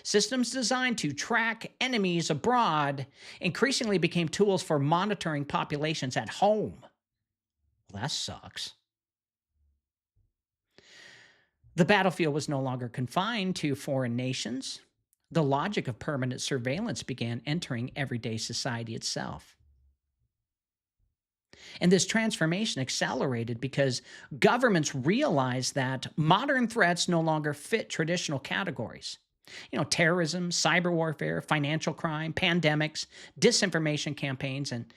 Systems designed to track enemies abroad increasingly became tools for monitoring populations at home. Well, that sucks. The battlefield was no longer confined to foreign nations. The logic of permanent surveillance began entering everyday society itself. And this transformation accelerated because governments realized that modern threats no longer fit traditional categories. Terrorism, cyber warfare, financial crime, pandemics, disinformation campaigns, and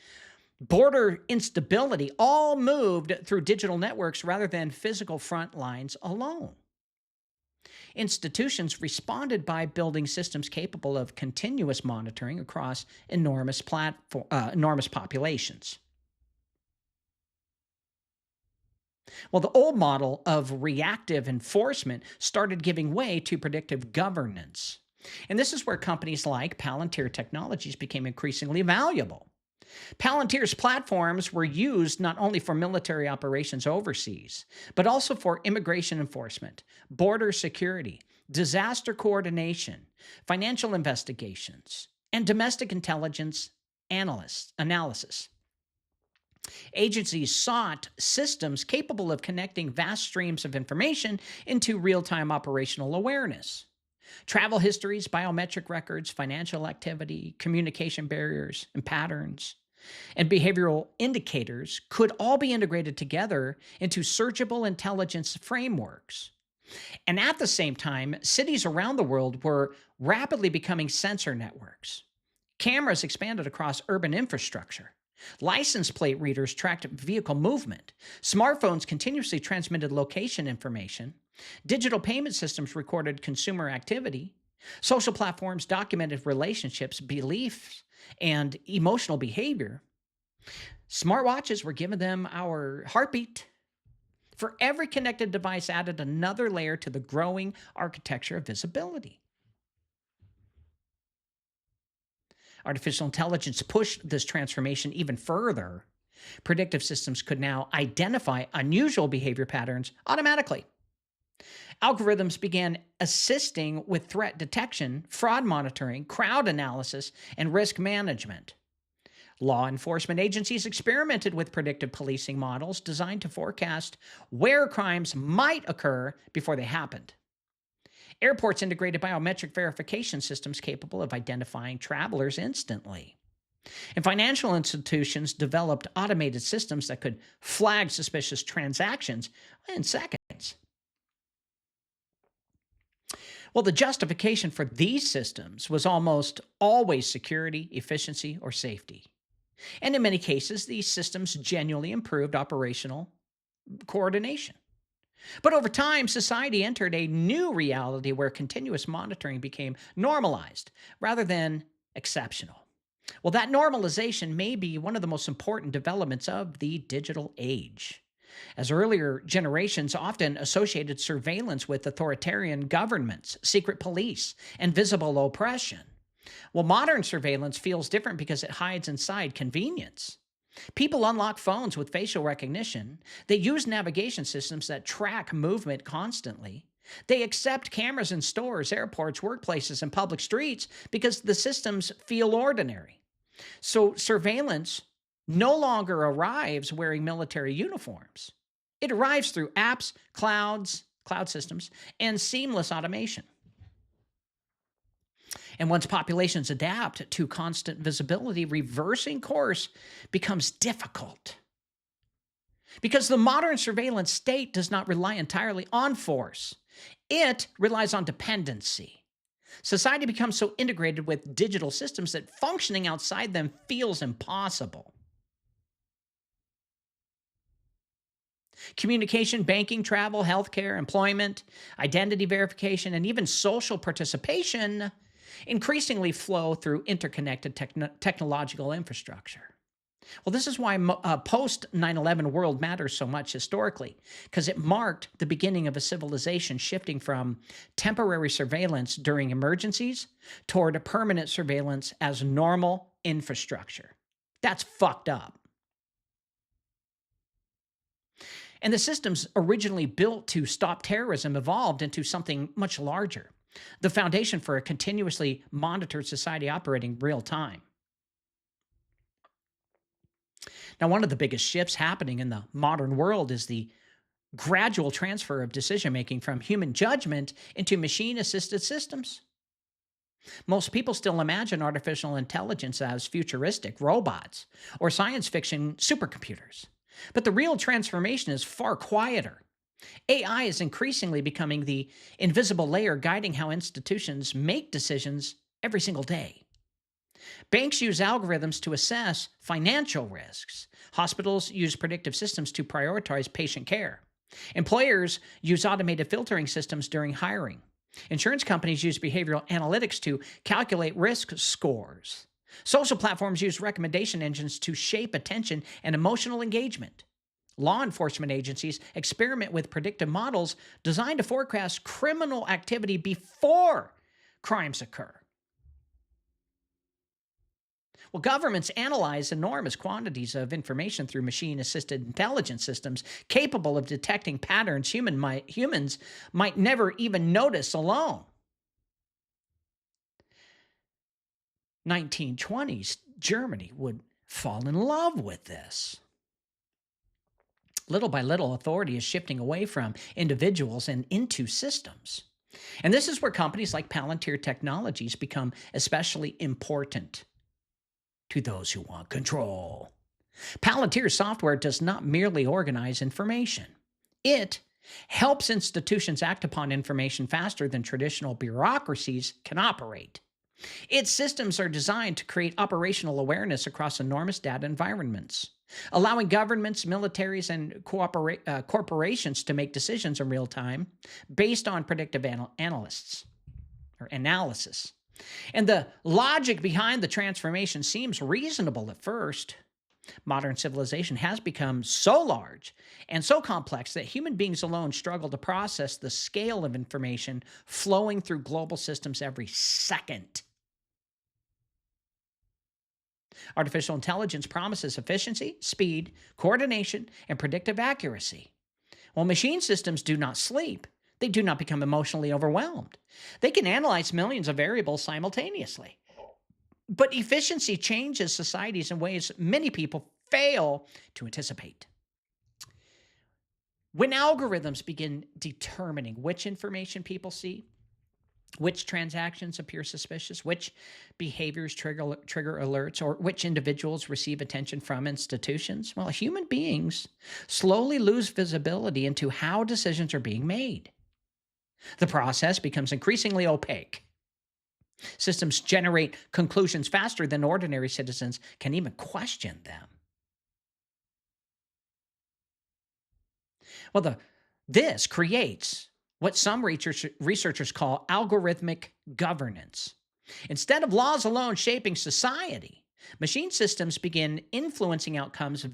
border instability all moved through digital networks rather than physical front lines alone. Institutions responded by building systems capable of continuous monitoring across enormous populations. Well, the old model of reactive enforcement started giving way to predictive governance. And this is where companies like Palantir Technologies became increasingly valuable. Palantir's platforms were used not only for military operations overseas, but also for immigration enforcement, border security, disaster coordination, financial investigations, and domestic intelligence analysis. Agencies sought systems capable of connecting vast streams of information into real-time operational awareness. Travel histories, biometric records, financial activity, communication barriers and patterns, and behavioral indicators could all be integrated together into searchable intelligence frameworks. And at the same time, cities around the world were rapidly becoming sensor networks. Cameras expanded across urban infrastructure. License plate readers tracked vehicle movement. Smartphones continuously transmitted location information. Digital payment systems recorded consumer activity. Social platforms documented relationships, beliefs, and emotional behavior. Smartwatches were giving them our heartbeat. For every connected device added another layer to the growing architecture of visibility. Artificial intelligence pushed this transformation even further. Predictive systems could now identify unusual behavior patterns automatically. Algorithms began assisting with threat detection, fraud monitoring, crowd analysis, and risk management. Law enforcement agencies experimented with predictive policing models designed to forecast where crimes might occur before they happened. Airports integrated biometric verification systems capable of identifying travelers instantly. And financial institutions developed automated systems that could flag suspicious transactions in seconds. Well, the justification for these systems was almost always security, efficiency, or safety. And in many cases, these systems genuinely improved operational coordination. But over time, society entered a new reality where continuous monitoring became normalized rather than exceptional. Well, that normalization may be one of the most important developments of the digital age. as earlier generations often associated surveillance with authoritarian governments, secret police, and visible oppression. Well, modern surveillance feels different because it hides inside convenience. People unlock phones with facial recognition. They use navigation systems that track movement constantly. They accept cameras in stores, airports, workplaces, and public streets because the systems feel ordinary. So surveillance no longer arrives wearing military uniforms. It arrives through apps, cloud systems, and seamless automation. And once populations adapt to constant visibility, reversing course becomes difficult. Because the modern surveillance state does not rely entirely on force. It relies on dependency. Society becomes so integrated with digital systems that functioning outside them feels impossible. Communication, banking, travel, healthcare, employment, identity verification, and even social participation increasingly flow through interconnected technological infrastructure. Well, this is why post 9/11 world matters so much historically, because it marked the beginning of a civilization shifting from temporary surveillance during emergencies toward a permanent surveillance as normal infrastructure. That's fucked up. And the systems originally built to stop terrorism evolved into something much larger, the foundation for a continuously monitored society operating real time. Now, one of the biggest shifts happening in the modern world is the gradual transfer of decision-making from human judgment into machine-assisted systems. Most people still imagine artificial intelligence as futuristic robots or science fiction supercomputers. But the real transformation is far quieter. AI is increasingly becoming the invisible layer guiding how institutions make decisions every single day. Banks use algorithms to assess financial risks. Hospitals use predictive systems to prioritize patient care. Employers use automated filtering systems during hiring. Insurance companies use behavioral analytics to calculate risk scores. Social platforms use recommendation engines to shape attention and emotional engagement. Law enforcement agencies experiment with predictive models designed to forecast criminal activity before crimes occur. Well, governments analyze enormous quantities of information through machine-assisted intelligence systems capable of detecting patterns humans might never even notice alone. 1920s Germany would fall in love with this. Little by little, authority is shifting away from individuals and into systems. And this is where companies like Palantir Technologies become especially important to those who want control. Palantir software does not merely organize information. It helps institutions act upon information faster than traditional bureaucracies can operate. Its systems are designed to create operational awareness across enormous data environments, allowing governments, militaries, and corporations to make decisions in real time based on predictive analysis. And the logic behind the transformation seems reasonable at first. Modern civilization has become so large and so complex that human beings alone struggle to process the scale of information flowing through global systems every second. Artificial intelligence promises efficiency, speed, coordination, and predictive accuracy. While machine systems do not sleep, they do not become emotionally overwhelmed. They can analyze millions of variables simultaneously. But efficiency changes societies in ways many people fail to anticipate. When algorithms begin determining which information people see, which transactions appear suspicious, which behaviors trigger alerts, or which individuals receive attention from institutions, well, human beings slowly lose visibility into how decisions are being made. The process becomes increasingly opaque. Systems generate conclusions faster than ordinary citizens can even question them. Well, this creates what some researchers call algorithmic governance. Instead of laws alone shaping society, machine systems begin influencing outcomes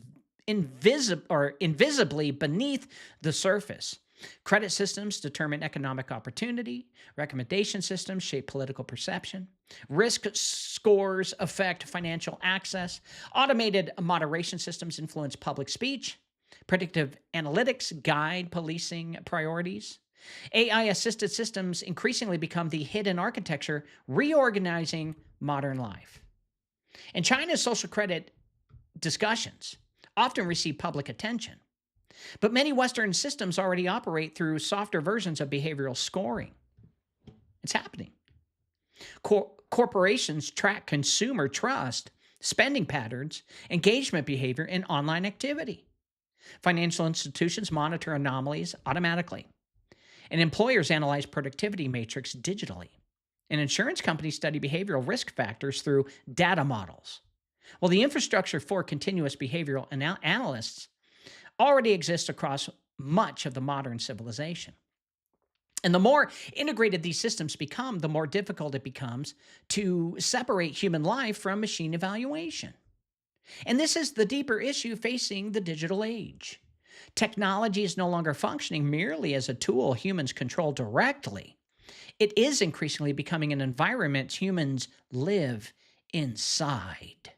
invisibly beneath the surface. Credit systems determine economic opportunity. Recommendation systems shape political perception. Risk scores affect financial access. Automated moderation systems influence public speech. Predictive analytics guide policing priorities. AI-assisted systems increasingly become the hidden architecture reorganizing modern life. In China's social credit discussions often receive public attention. But many Western systems already operate through softer versions of behavioral scoring. It's happening. Corporations track consumer trust, spending patterns, engagement behavior, and online activity. Financial institutions monitor anomalies automatically. And employers analyze productivity matrix digitally. And insurance companies study behavioral risk factors through data models. Well, the infrastructure for continuous behavioral analysts already exists across much of the modern civilization. And the more integrated these systems become, the more difficult it becomes to separate human life from machine evaluation. And this is the deeper issue facing the digital age. Technology is no longer functioning merely as a tool humans control directly. It is increasingly becoming an environment humans live inside.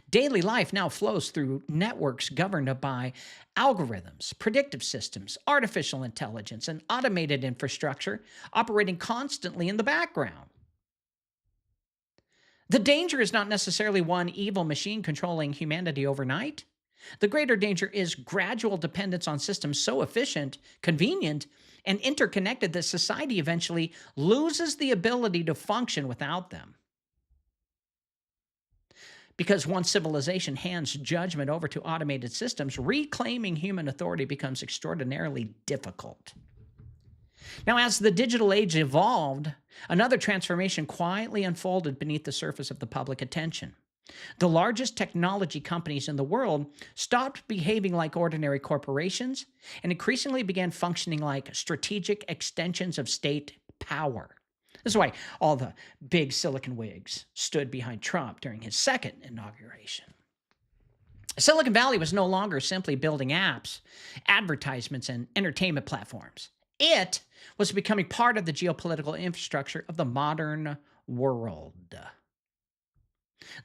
Daily life now flows through networks governed by algorithms, predictive systems, artificial intelligence, and automated infrastructure operating constantly in the background. The danger is not necessarily one evil machine controlling humanity overnight. The greater danger is gradual dependence on systems so efficient, convenient, and interconnected that society eventually loses the ability to function without them. Because once civilization hands judgment over to automated systems, reclaiming human authority becomes extraordinarily difficult. Now, as the digital age evolved, another transformation quietly unfolded beneath the surface of the public attention. The largest technology companies in the world stopped behaving like ordinary corporations and increasingly began functioning like strategic extensions of state power. This is why all the big Silicon wigs stood behind Trump during his second inauguration. Silicon Valley was no longer simply building apps, advertisements, and entertainment platforms. It was becoming part of the geopolitical infrastructure of the modern world.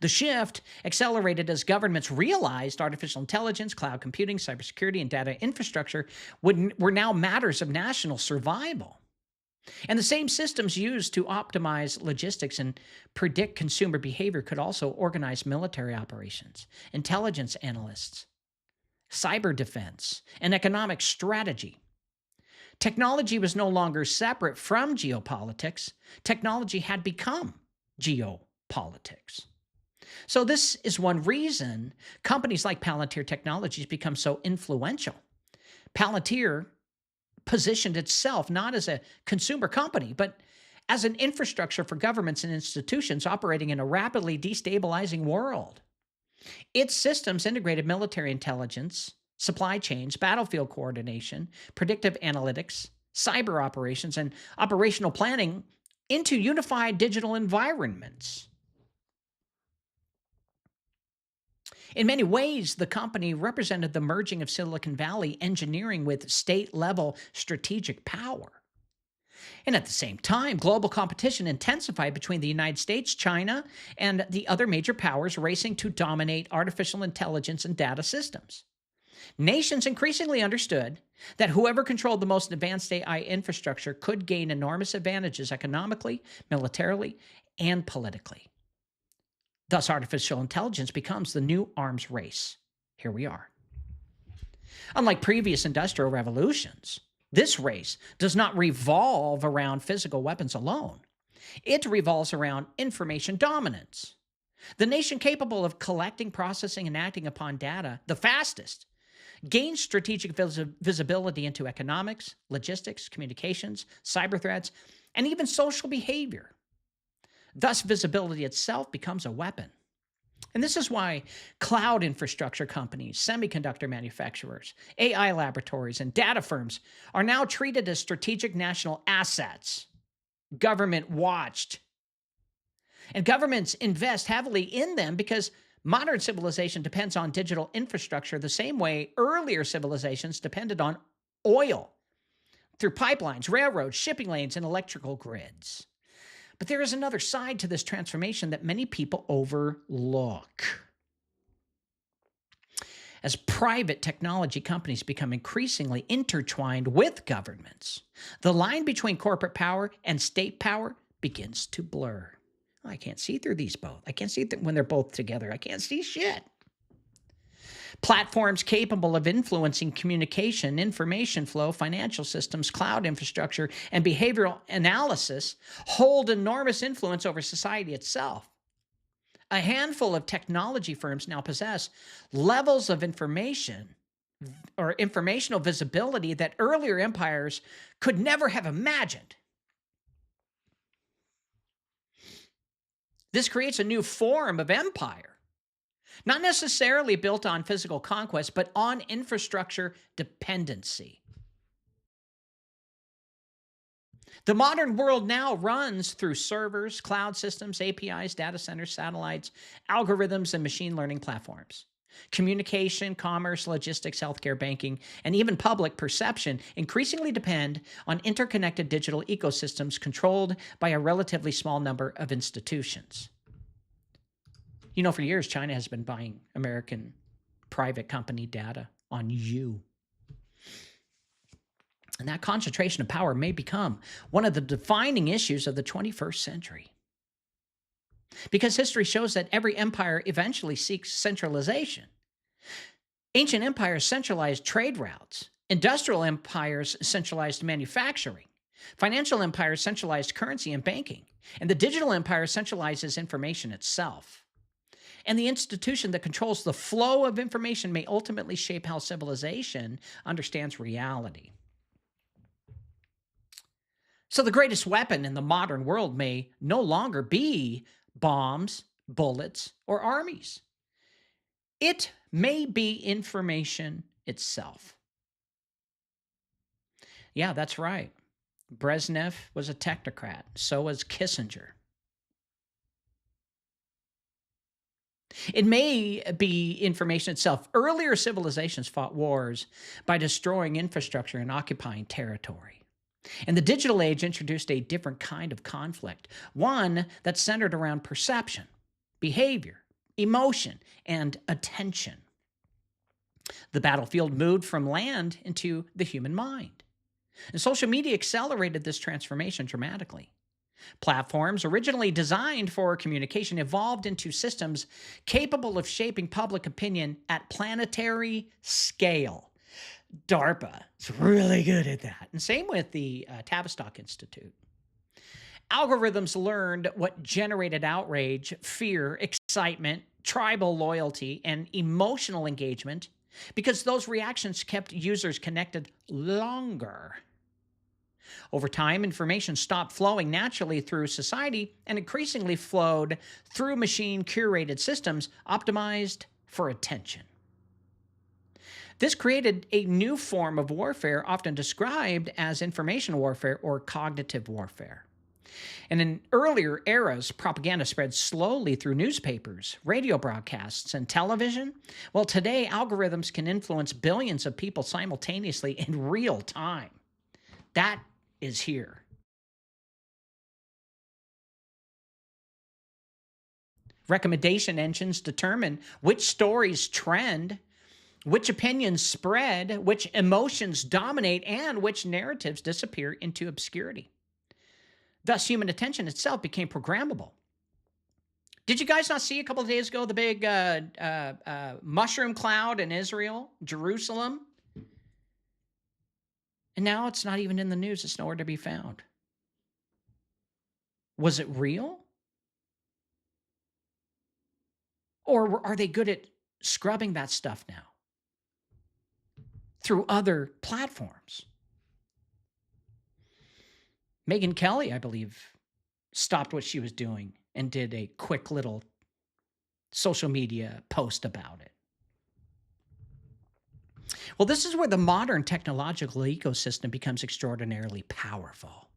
The shift accelerated as governments realized artificial intelligence, cloud computing, cybersecurity, and data infrastructure were now matters of national survival. And the same systems used to optimize logistics and predict consumer behavior could also organize military operations, intelligence analysts, cyber defense, and economic strategy. Technology was no longer separate from geopolitics. Technology had become geopolitics. So this is one reason companies like Palantir Technologies become so influential. Palantir positioned itself not as a consumer company, but as an infrastructure for governments and institutions operating in a rapidly destabilizing world. Its systems integrated military intelligence, supply chains, battlefield coordination, predictive analytics, cyber operations, and operational planning into unified digital environments. In many ways, the company represented the merging of Silicon Valley engineering with state-level strategic power. And at the same time, global competition intensified between the United States, China, and the other major powers racing to dominate artificial intelligence and data systems. Nations increasingly understood that whoever controlled the most advanced AI infrastructure could gain enormous advantages economically, militarily, and politically. Thus, artificial intelligence becomes the new arms race. Here we are. Unlike previous industrial revolutions, this race does not revolve around physical weapons alone. It revolves around information dominance. The nation capable of collecting, processing, and acting upon data the fastest gains strategic visibility into economics, logistics, communications, cyber threats, and even social behavior. Thus, visibility itself becomes a weapon. And this is why cloud infrastructure companies, semiconductor manufacturers, AI laboratories, and data firms are now treated as strategic national assets, government watched. And governments invest heavily in them because Modern civilization depends on digital infrastructure the same way earlier civilizations depended on oil through pipelines, railroads, shipping lanes, and electrical grids. But there is another side to this transformation that many people overlook. As private technology companies become increasingly intertwined with governments, the line between corporate power and state power begins to blur. I can't see through these both. I can't see when they're both together. I can't see shit. Platforms capable of influencing communication, information flow, financial systems, cloud infrastructure, and behavioral analysis hold enormous influence over society itself. A handful of technology firms now possess levels of information or informational visibility that earlier empires could never have imagined. This creates a new form of empire, not necessarily built on physical conquest, but on infrastructure dependency. The modern world now runs through servers, cloud systems, APIs, data centers, satellites, algorithms, and machine learning platforms. Communication, commerce, logistics, healthcare, banking, and even public perception increasingly depend on interconnected digital ecosystems controlled by a relatively small number of institutions. You know, for years, China has been buying American private company data on you. And that concentration of power may become one of the defining issues of the 21st century. Because history shows that every empire eventually seeks centralization. Ancient empires centralized trade routes. Industrial empires centralized manufacturing. Financial empires centralized currency and banking. And the digital empire centralizes information itself. And the institution that controls the flow of information may ultimately shape how civilization understands reality. So the greatest weapon in the modern world may no longer be bombs, bullets, or armies. It may be information itself. Yeah, that's right. Brezhnev was a technocrat. So was Kissinger. It may be information itself. Earlier civilizations fought wars by destroying infrastructure and occupying territory. And the digital age introduced a different kind of conflict, one that's centered around perception, behavior, emotion, and attention. The battlefield moved from land into the human mind. And social media accelerated this transformation dramatically. Platforms originally designed for communication evolved into systems capable of shaping public opinion at planetary scale. DARPA is really good at that. And same with the Tavistock Institute. Algorithms learned what generated outrage, fear, excitement, tribal loyalty, and emotional engagement because those reactions kept users connected longer. Over time, information stopped flowing naturally through society and increasingly flowed through machine-curated systems optimized for attention. This created a new form of warfare, often described as information warfare or cognitive warfare. And in earlier eras, propaganda spread slowly through newspapers, radio broadcasts, and television. Well, today, algorithms can influence billions of people simultaneously in real time. That is here. Recommendation engines determine which stories trend, which opinions spread, which emotions dominate, and which narratives disappear into obscurity. Thus, human attention itself became programmable. Did you guys not see a couple of days ago the big mushroom cloud in Israel, Jerusalem? And now it's not even in the news. It's nowhere to be found. Was it real? Or are they good at scrubbing that stuff now through other platforms? Megyn Kelly, I believe, stopped what she was doing and did a quick little social media post about it. Well, this is where the modern technological ecosystem becomes extraordinarily powerful.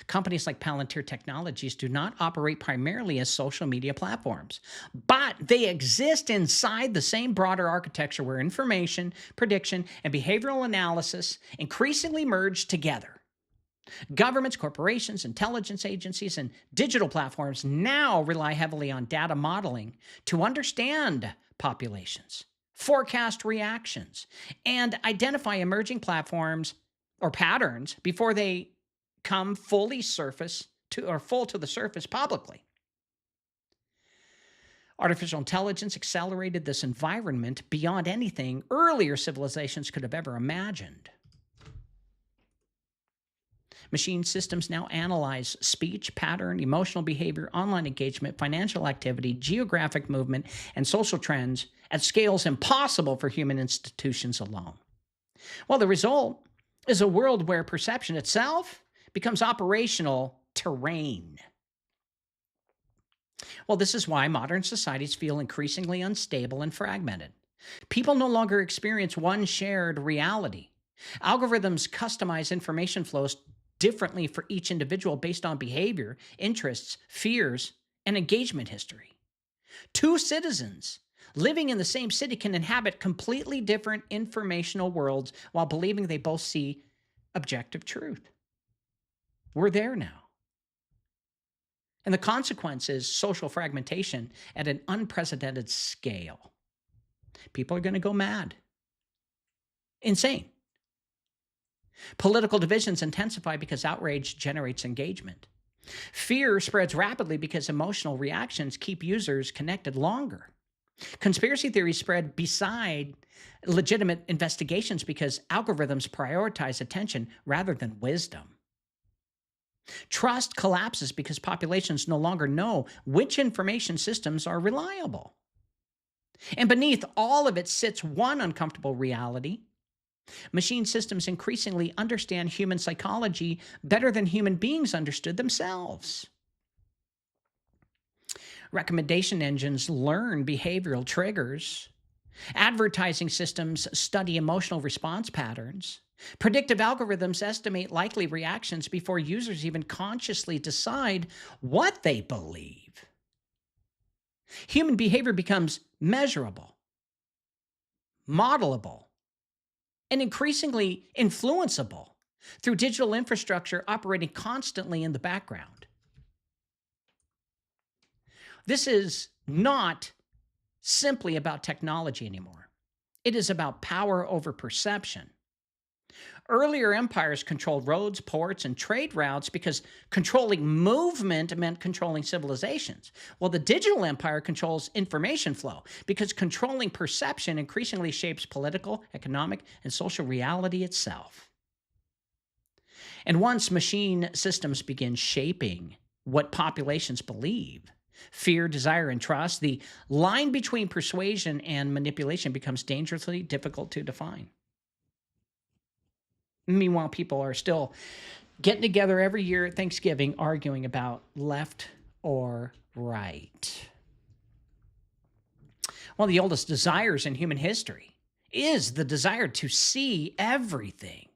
Companies like Palantir Technologies do not operate primarily as social media platforms, but they exist inside the same broader architecture where information, prediction, and behavioral analysis increasingly merge together. Governments, corporations, intelligence agencies, and digital platforms now rely heavily on data modeling to understand populations, forecast reactions, and identify emerging platforms or patterns before they come full to the surface publicly. Artificial intelligence accelerated this environment beyond anything earlier civilizations could have ever imagined. Machine systems now analyze speech, pattern, emotional behavior, online engagement, financial activity, geographic movement, and social trends at scales impossible for human institutions alone. Well, the result is a world where perception itself becomes operational terrain. Well, this is why modern societies feel increasingly unstable and fragmented. People no longer experience one shared reality. Algorithms customize information flows differently for each individual based on behavior, interests, fears, and engagement history. Two citizens living in the same city can inhabit completely different informational worlds while believing they both see objective truth. We're there now. And the consequence is social fragmentation at an unprecedented scale. People are going to go mad. Insane. Political divisions intensify because outrage generates engagement. Fear spreads rapidly because emotional reactions keep users connected longer. Conspiracy theories spread beside legitimate investigations because algorithms prioritize attention rather than wisdom. Trust collapses because populations no longer know which information systems are reliable. And beneath all of it sits one uncomfortable reality. Machine systems increasingly understand human psychology better than human beings understood themselves. Recommendation engines learn behavioral triggers. Advertising systems study emotional response patterns. Predictive algorithms estimate likely reactions before users even consciously decide what they believe. Human behavior becomes measurable, modelable, and increasingly influenceable through digital infrastructure operating constantly in the background. This is not simply about technology anymore. It is about power over perception. Earlier empires controlled roads, ports, and trade routes because controlling movement meant controlling civilizations. Well, the digital empire controls information flow because controlling perception increasingly shapes political, economic, and social reality itself. And once machine systems begin shaping what populations believe, fear, desire, and trust, the line between persuasion and manipulation becomes dangerously difficult to define. Meanwhile, people are still getting together every year at Thanksgiving arguing about left or right. One of the oldest desires in human history is the desire to see everything.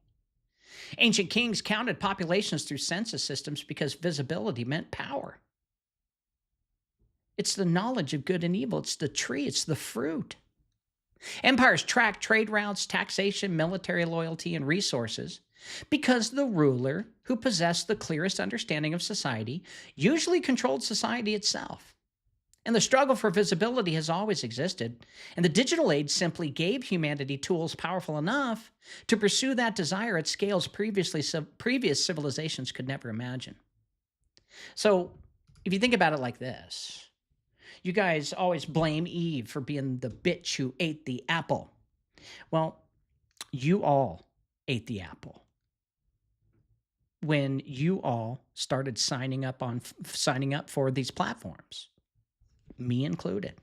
Ancient kings counted populations through census systems because visibility meant power. It's the knowledge of good and evil. It's the tree. It's the fruit. Empires tracked trade routes, taxation, military loyalty, and resources because the ruler who possessed the clearest understanding of society usually controlled society itself. And the struggle for visibility has always existed, and the digital age simply gave humanity tools powerful enough to pursue that desire at scales previous civilizations could never imagine. So, if you think about it like this, you guys always blame Eve for being the bitch who ate the apple. Well, you all ate the apple when you all started signing up for these platforms, me included,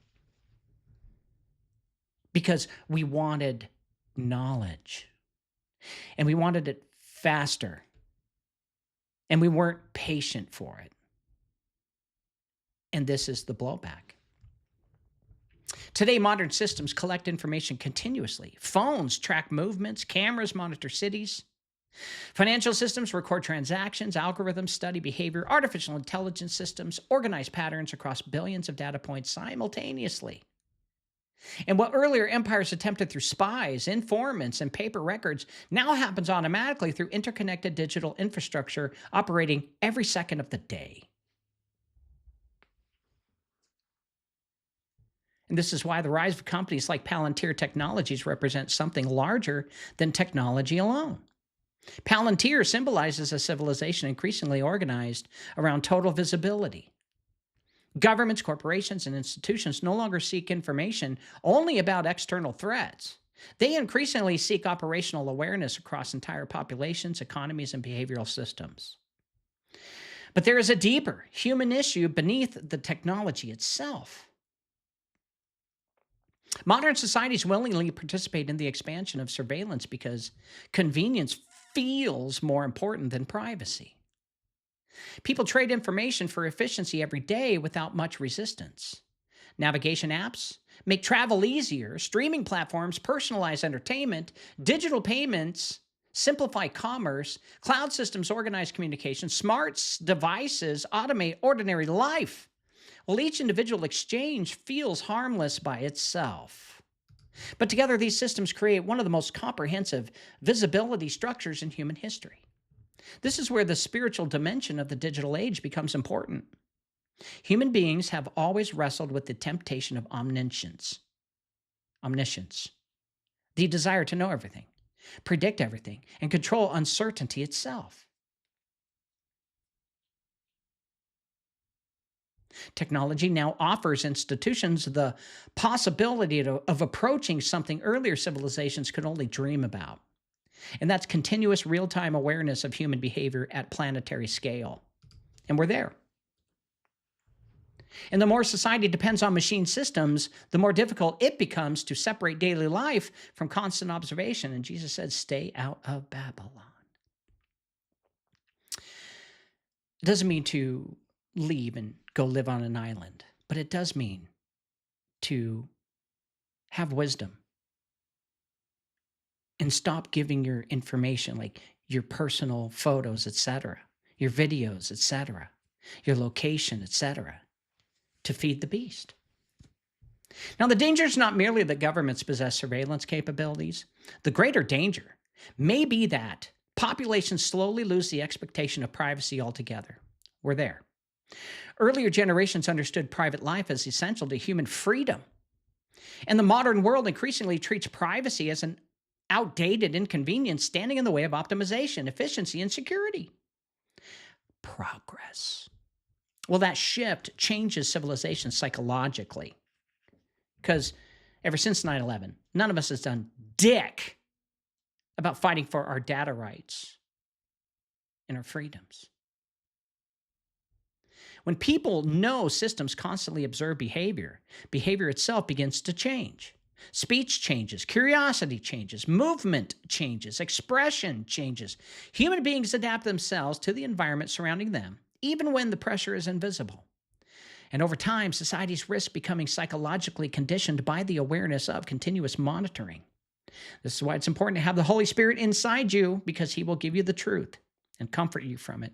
because we wanted knowledge and we wanted it faster and we weren't patient for it. And this is the blowback. Today, modern systems collect information continuously. Phones track movements, cameras monitor cities, Financial systems record transactions, algorithms study behavior, artificial intelligence systems organize patterns across billions of data points simultaneously. And what earlier empires attempted through spies, informants, and paper records now happens automatically through interconnected digital infrastructure operating every second of the day. And this is why the rise of companies like Palantir Technologies represents something larger than technology alone. Palantir symbolizes a civilization increasingly organized around total visibility. Governments, corporations, and institutions no longer seek information only about external threats. They increasingly seek operational awareness across entire populations, economies, and behavioral systems. But there is a deeper human issue beneath the technology itself. Modern societies willingly participate in the expansion of surveillance because convenience feels more important than privacy. People trade information for efficiency every day without much resistance. Navigation apps make travel easier, streaming platforms personalize entertainment, digital payments simplify commerce, cloud systems organize communication, smart devices automate ordinary life. Well, each individual exchange feels harmless by itself. But together, these systems create one of the most comprehensive visibility structures in human history. This is where the spiritual dimension of the digital age becomes important. Human beings have always wrestled with the temptation of omniscience, the desire to know everything, predict everything, and control uncertainty itself. Technology now offers institutions the possibility of approaching something earlier civilizations could only dream about. And that's continuous real-time awareness of human behavior at planetary scale. And we're there. And the more society depends on machine systems, the more difficult it becomes to separate daily life from constant observation. And Jesus said, stay out of Babylon. It doesn't mean to leave and go live on an island, but it does mean to have wisdom and stop giving your information, like your personal photos, etc., your videos, etc., your location, etc., to feed the beast. Now, the danger is not merely that governments possess surveillance capabilities. The greater danger may be that populations slowly lose the expectation of privacy altogether. We're there. Earlier generations understood private life as essential to human freedom. And the modern world increasingly treats privacy as an outdated inconvenience standing in the way of optimization, efficiency, and security. Progress. Well, that shift changes civilization psychologically. Because ever since 9/11, none of us has done dick about fighting for our data rights and our freedoms. When people know systems constantly observe behavior, behavior itself begins to change. Speech changes, curiosity changes, movement changes, expression changes. Human beings adapt themselves to the environment surrounding them, even when the pressure is invisible. And over time, societies risk becoming psychologically conditioned by the awareness of continuous monitoring. This is why it's important to have the Holy Spirit inside you, because he will give you the truth and comfort you from it.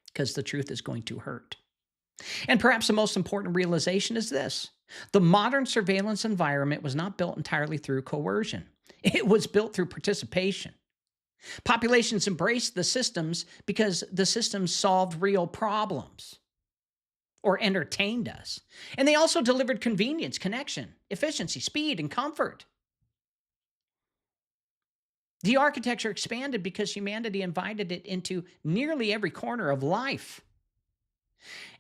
Because the truth is going to hurt. And perhaps the most important realization is this. The modern surveillance environment was not built entirely through coercion. It was built through participation. Populations embraced the systems because the systems solved real problems or entertained us. And they also delivered convenience, connection, efficiency, speed, and comfort. The architecture expanded because humanity invited it into nearly every corner of life.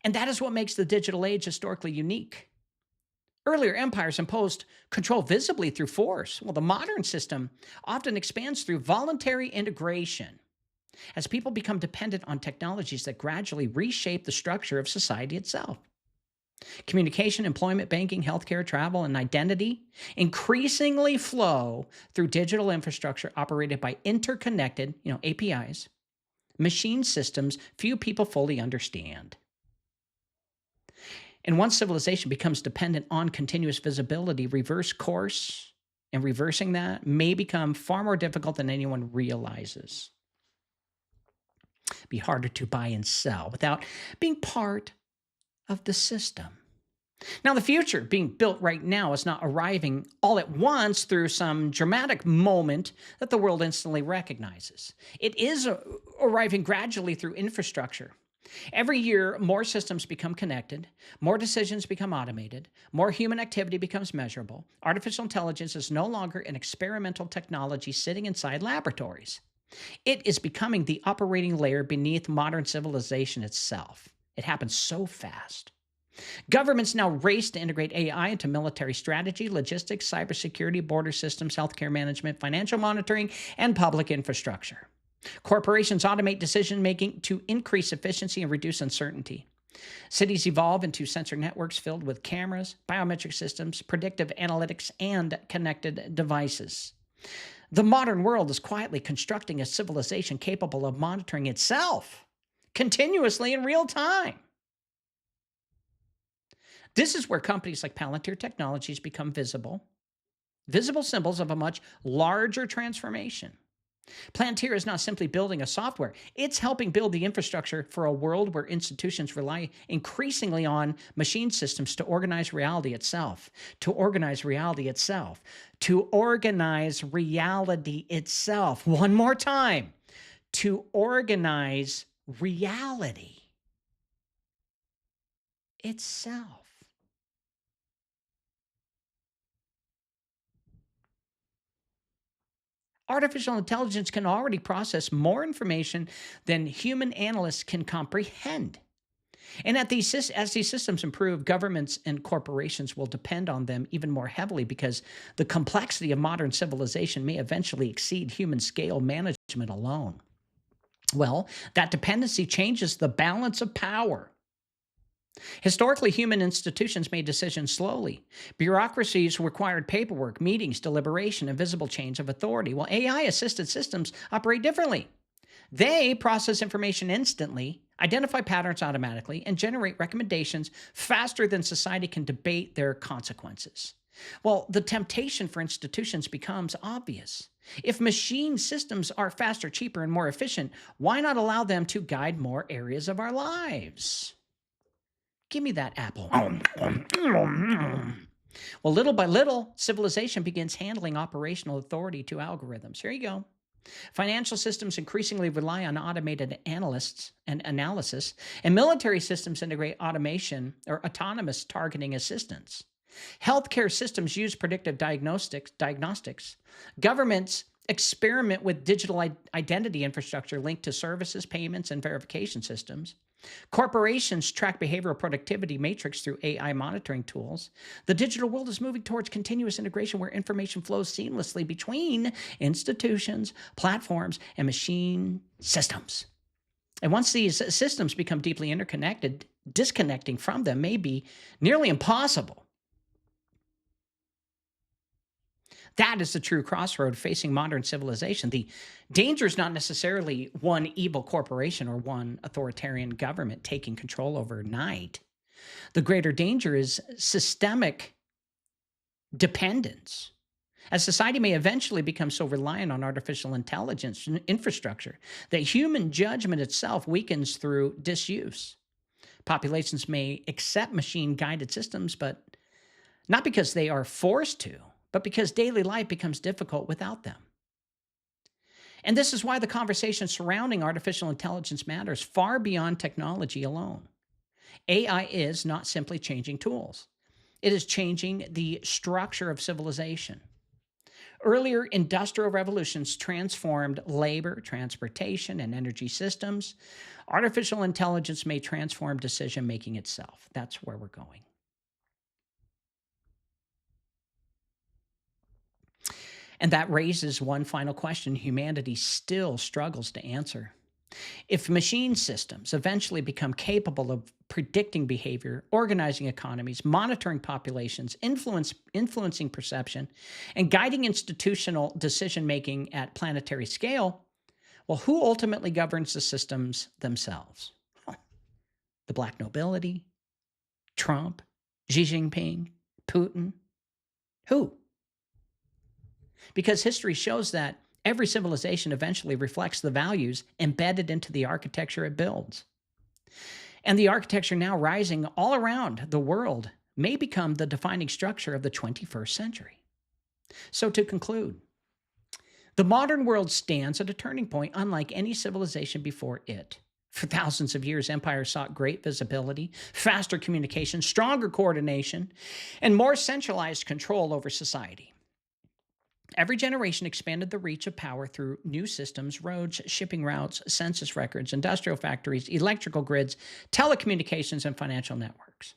And that is what makes the digital age historically unique. Earlier empires imposed control visibly through force. Well, the modern system often expands through voluntary integration as people become dependent on technologies that gradually reshape the structure of society itself. Communication, employment, banking, healthcare, travel, and identity increasingly flow through digital infrastructure operated by interconnected, APIs, machine systems few people fully understand. And once civilization becomes dependent on continuous visibility, reverse course And reversing that may become far more difficult than anyone realizes. Be harder to buy and sell without being part of the system. Now, the future being built right now is not arriving all at once through some dramatic moment that the world instantly recognizes. It is arriving gradually through infrastructure. Every year, more systems become connected, more decisions become automated, more human activity becomes measurable. Artificial intelligence is no longer an experimental technology sitting inside laboratories. It is becoming the operating layer beneath modern civilization itself. It happens so fast. Governments now race to integrate AI into military strategy, logistics, cybersecurity, border systems, healthcare management, financial monitoring, and public infrastructure. Corporations automate decision-making to increase efficiency and reduce uncertainty. Cities evolve into sensor networks filled with cameras, biometric systems, predictive analytics, and connected devices. The modern world is quietly constructing a civilization capable of monitoring itself continuously in real time. This is where companies like Palantir Technologies become visible symbols of a much larger transformation. Palantir is not simply building a software, it's helping build the infrastructure for a world where institutions rely increasingly on machine systems to organize reality itself, One more time, to organize reality itself. Artificial intelligence can already process more information than human analysts can comprehend. And as these systems improve, governments and corporations will depend on them even more heavily because the complexity of modern civilization may eventually exceed human scale management alone. Well, that dependency changes the balance of power. Historically, human institutions made decisions slowly. Bureaucracies required paperwork, meetings, deliberation, and visible chains of authority, while AI-assisted systems operate differently. They process information instantly, identify patterns automatically, and generate recommendations faster than society can debate their consequences. Well, the temptation for institutions becomes obvious. If machine systems are faster, cheaper, and more efficient, why not allow them to guide more areas of our lives? Give me that apple. Well, little by little, civilization begins handling operational authority to algorithms. Here you go. Financial systems increasingly rely on automated analysts and analysis, and military systems integrate automation or autonomous targeting assistance. Healthcare systems use predictive diagnostics. Governments experiment with digital identity infrastructure linked to services, payments, and verification systems. Corporations track behavioral productivity matrix through AI monitoring tools. The digital world is moving towards continuous integration where information flows seamlessly between institutions, platforms, and machine systems. And once these systems become deeply interconnected, disconnecting from them may be nearly impossible. That is the true crossroad facing modern civilization. The danger is not necessarily one evil corporation or one authoritarian government taking control overnight. The greater danger is systemic dependence, as society may eventually become so reliant on artificial intelligence and infrastructure that human judgment itself weakens through disuse. Populations may accept machine-guided systems, but not because they are forced to, but because daily life becomes difficult without them. And this is why the conversation surrounding artificial intelligence matters far beyond technology alone. AI is not simply changing tools. It is changing the structure of civilization. Earlier industrial revolutions transformed labor, transportation, and energy systems. Artificial intelligence may transform decision-making itself. That's where we're going. And that raises one final question humanity still struggles to answer. If machine systems eventually become capable of predicting behavior, organizing economies, monitoring populations, influencing perception, and guiding institutional decision-making at planetary scale, well, who ultimately governs the systems themselves? The black nobility? Trump? Xi Jinping? Putin? Who? because history shows that every civilization eventually reflects the values embedded into the architecture it builds. And the architecture now rising all around the world may become the defining structure of the 21st century. So to conclude, the modern world stands at a turning point unlike any civilization before it. For thousands of years, empires sought great visibility, faster communication, stronger coordination, and more centralized control over society. Every generation expanded the reach of power through new systems, roads, shipping routes, census records, industrial factories, electrical grids, telecommunications, and financial networks.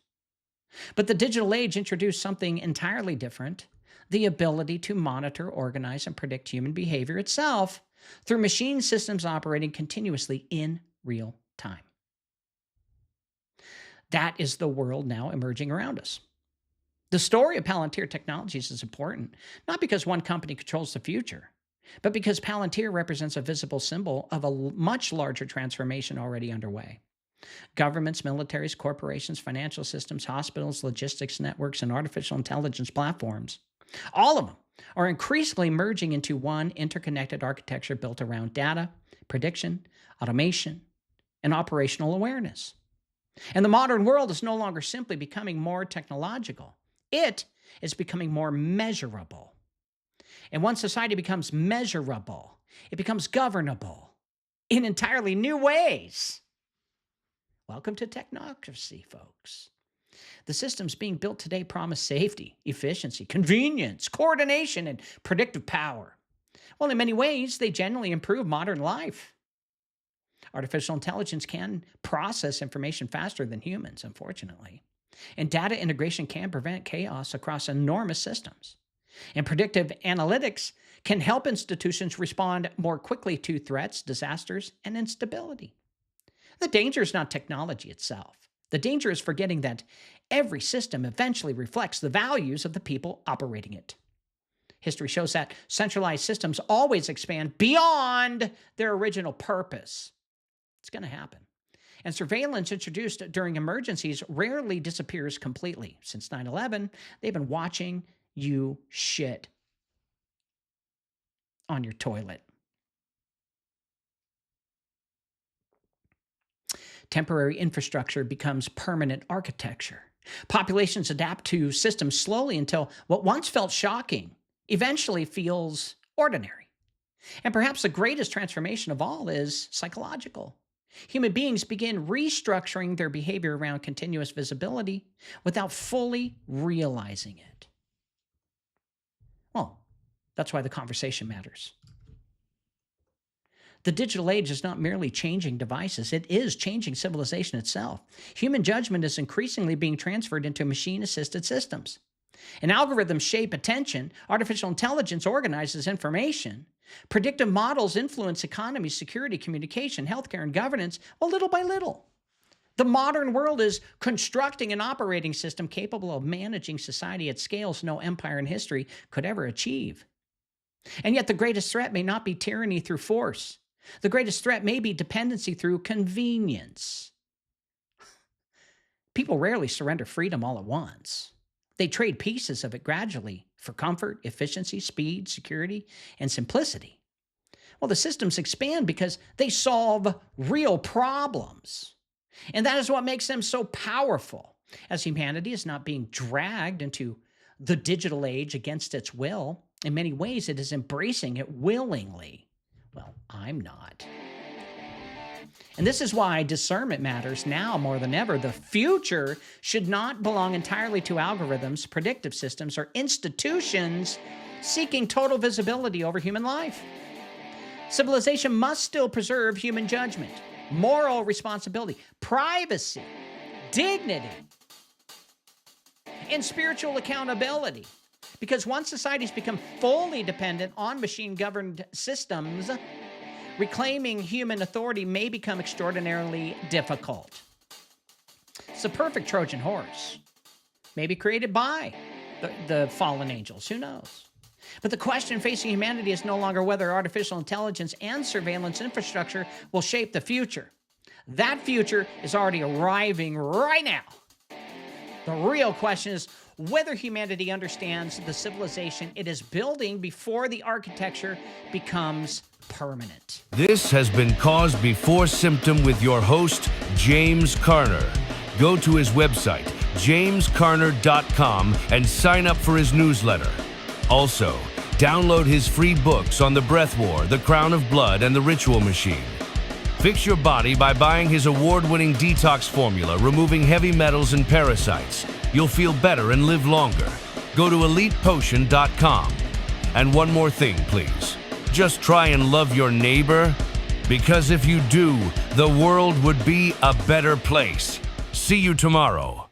But the digital age introduced something entirely different: the ability to monitor, organize, and predict human behavior itself through machine systems operating continuously in real time. That is the world now emerging around us. The story of Palantir Technologies is important, not because one company controls the future, but because Palantir represents a visible symbol of a much larger transformation already underway. Governments, militaries, corporations, financial systems, hospitals, logistics networks, and artificial intelligence platforms, all of them are increasingly merging into one interconnected architecture built around data, prediction, automation, and operational awareness. And the modern world is no longer simply becoming more technological. It is becoming more measurable. And once society becomes measurable, it becomes governable in entirely new ways. Welcome to technocracy, folks. The systems being built today promise safety, efficiency, convenience, coordination, and predictive power. Well, in many ways, they generally improve modern life. Artificial intelligence can process information faster than humans, unfortunately. And data integration can prevent chaos across enormous systems. And predictive analytics can help institutions respond more quickly to threats, disasters, and instability. The danger is not technology itself. The danger is forgetting that every system eventually reflects the values of the people operating it. History shows that centralized systems always expand beyond their original purpose. It's going to happen. And surveillance introduced during emergencies rarely disappears completely. Since 9/11, they've been watching you shit on your toilet. Temporary infrastructure becomes permanent architecture. Populations adapt to systems slowly until what once felt shocking eventually feels ordinary. And perhaps the greatest transformation of all is psychological. Human beings begin restructuring their behavior around continuous visibility without fully realizing it. Well, that's why the conversation matters. The digital age is not merely changing devices, it is changing civilization itself. Human judgment is increasingly being transferred into machine-assisted systems. And algorithms shape attention, artificial intelligence organizes information, predictive models influence economy, security, communication, healthcare, and governance, well, little by little. The modern world is constructing an operating system capable of managing society at scales no empire in history could ever achieve. And yet the greatest threat may not be tyranny through force. The greatest threat may be dependency through convenience. People rarely surrender freedom all at once. They trade pieces of it gradually for comfort, efficiency, speed, security, and simplicity. Well, the systems expand because they solve real problems. And that is what makes them so powerful, as humanity is not being dragged into the digital age against its will. In many ways, it is embracing it willingly. Well, I'm not. And this is why discernment matters now more than ever. The future should not belong entirely to algorithms, predictive systems, or institutions seeking total visibility over human life. Civilization must still preserve human judgment, moral responsibility, privacy, dignity, and spiritual accountability. Because once societies become fully dependent on machine-governed systems, reclaiming human authority may become extraordinarily difficult. It's the perfect Trojan horse, maybe created by the fallen angels, who knows? But the question facing humanity is no longer whether artificial intelligence and surveillance infrastructure will shape the future. That future is already arriving right now. The real question is, whether humanity understands the civilization it is building before the architecture becomes permanent. This has been Cause Before Symptom with your host, James Carner. Go to his website, jamescarner.com, and sign up for his newsletter. Also, download his free books on the breath war, the crown of blood, and the ritual machine. Fix your body by buying his award-winning detox formula, removing heavy metals and parasites. You'll feel better and live longer. Go to elitepotion.com. And one more thing, please. Just try and love your neighbor, because if you do, the world would be a better place. See you tomorrow.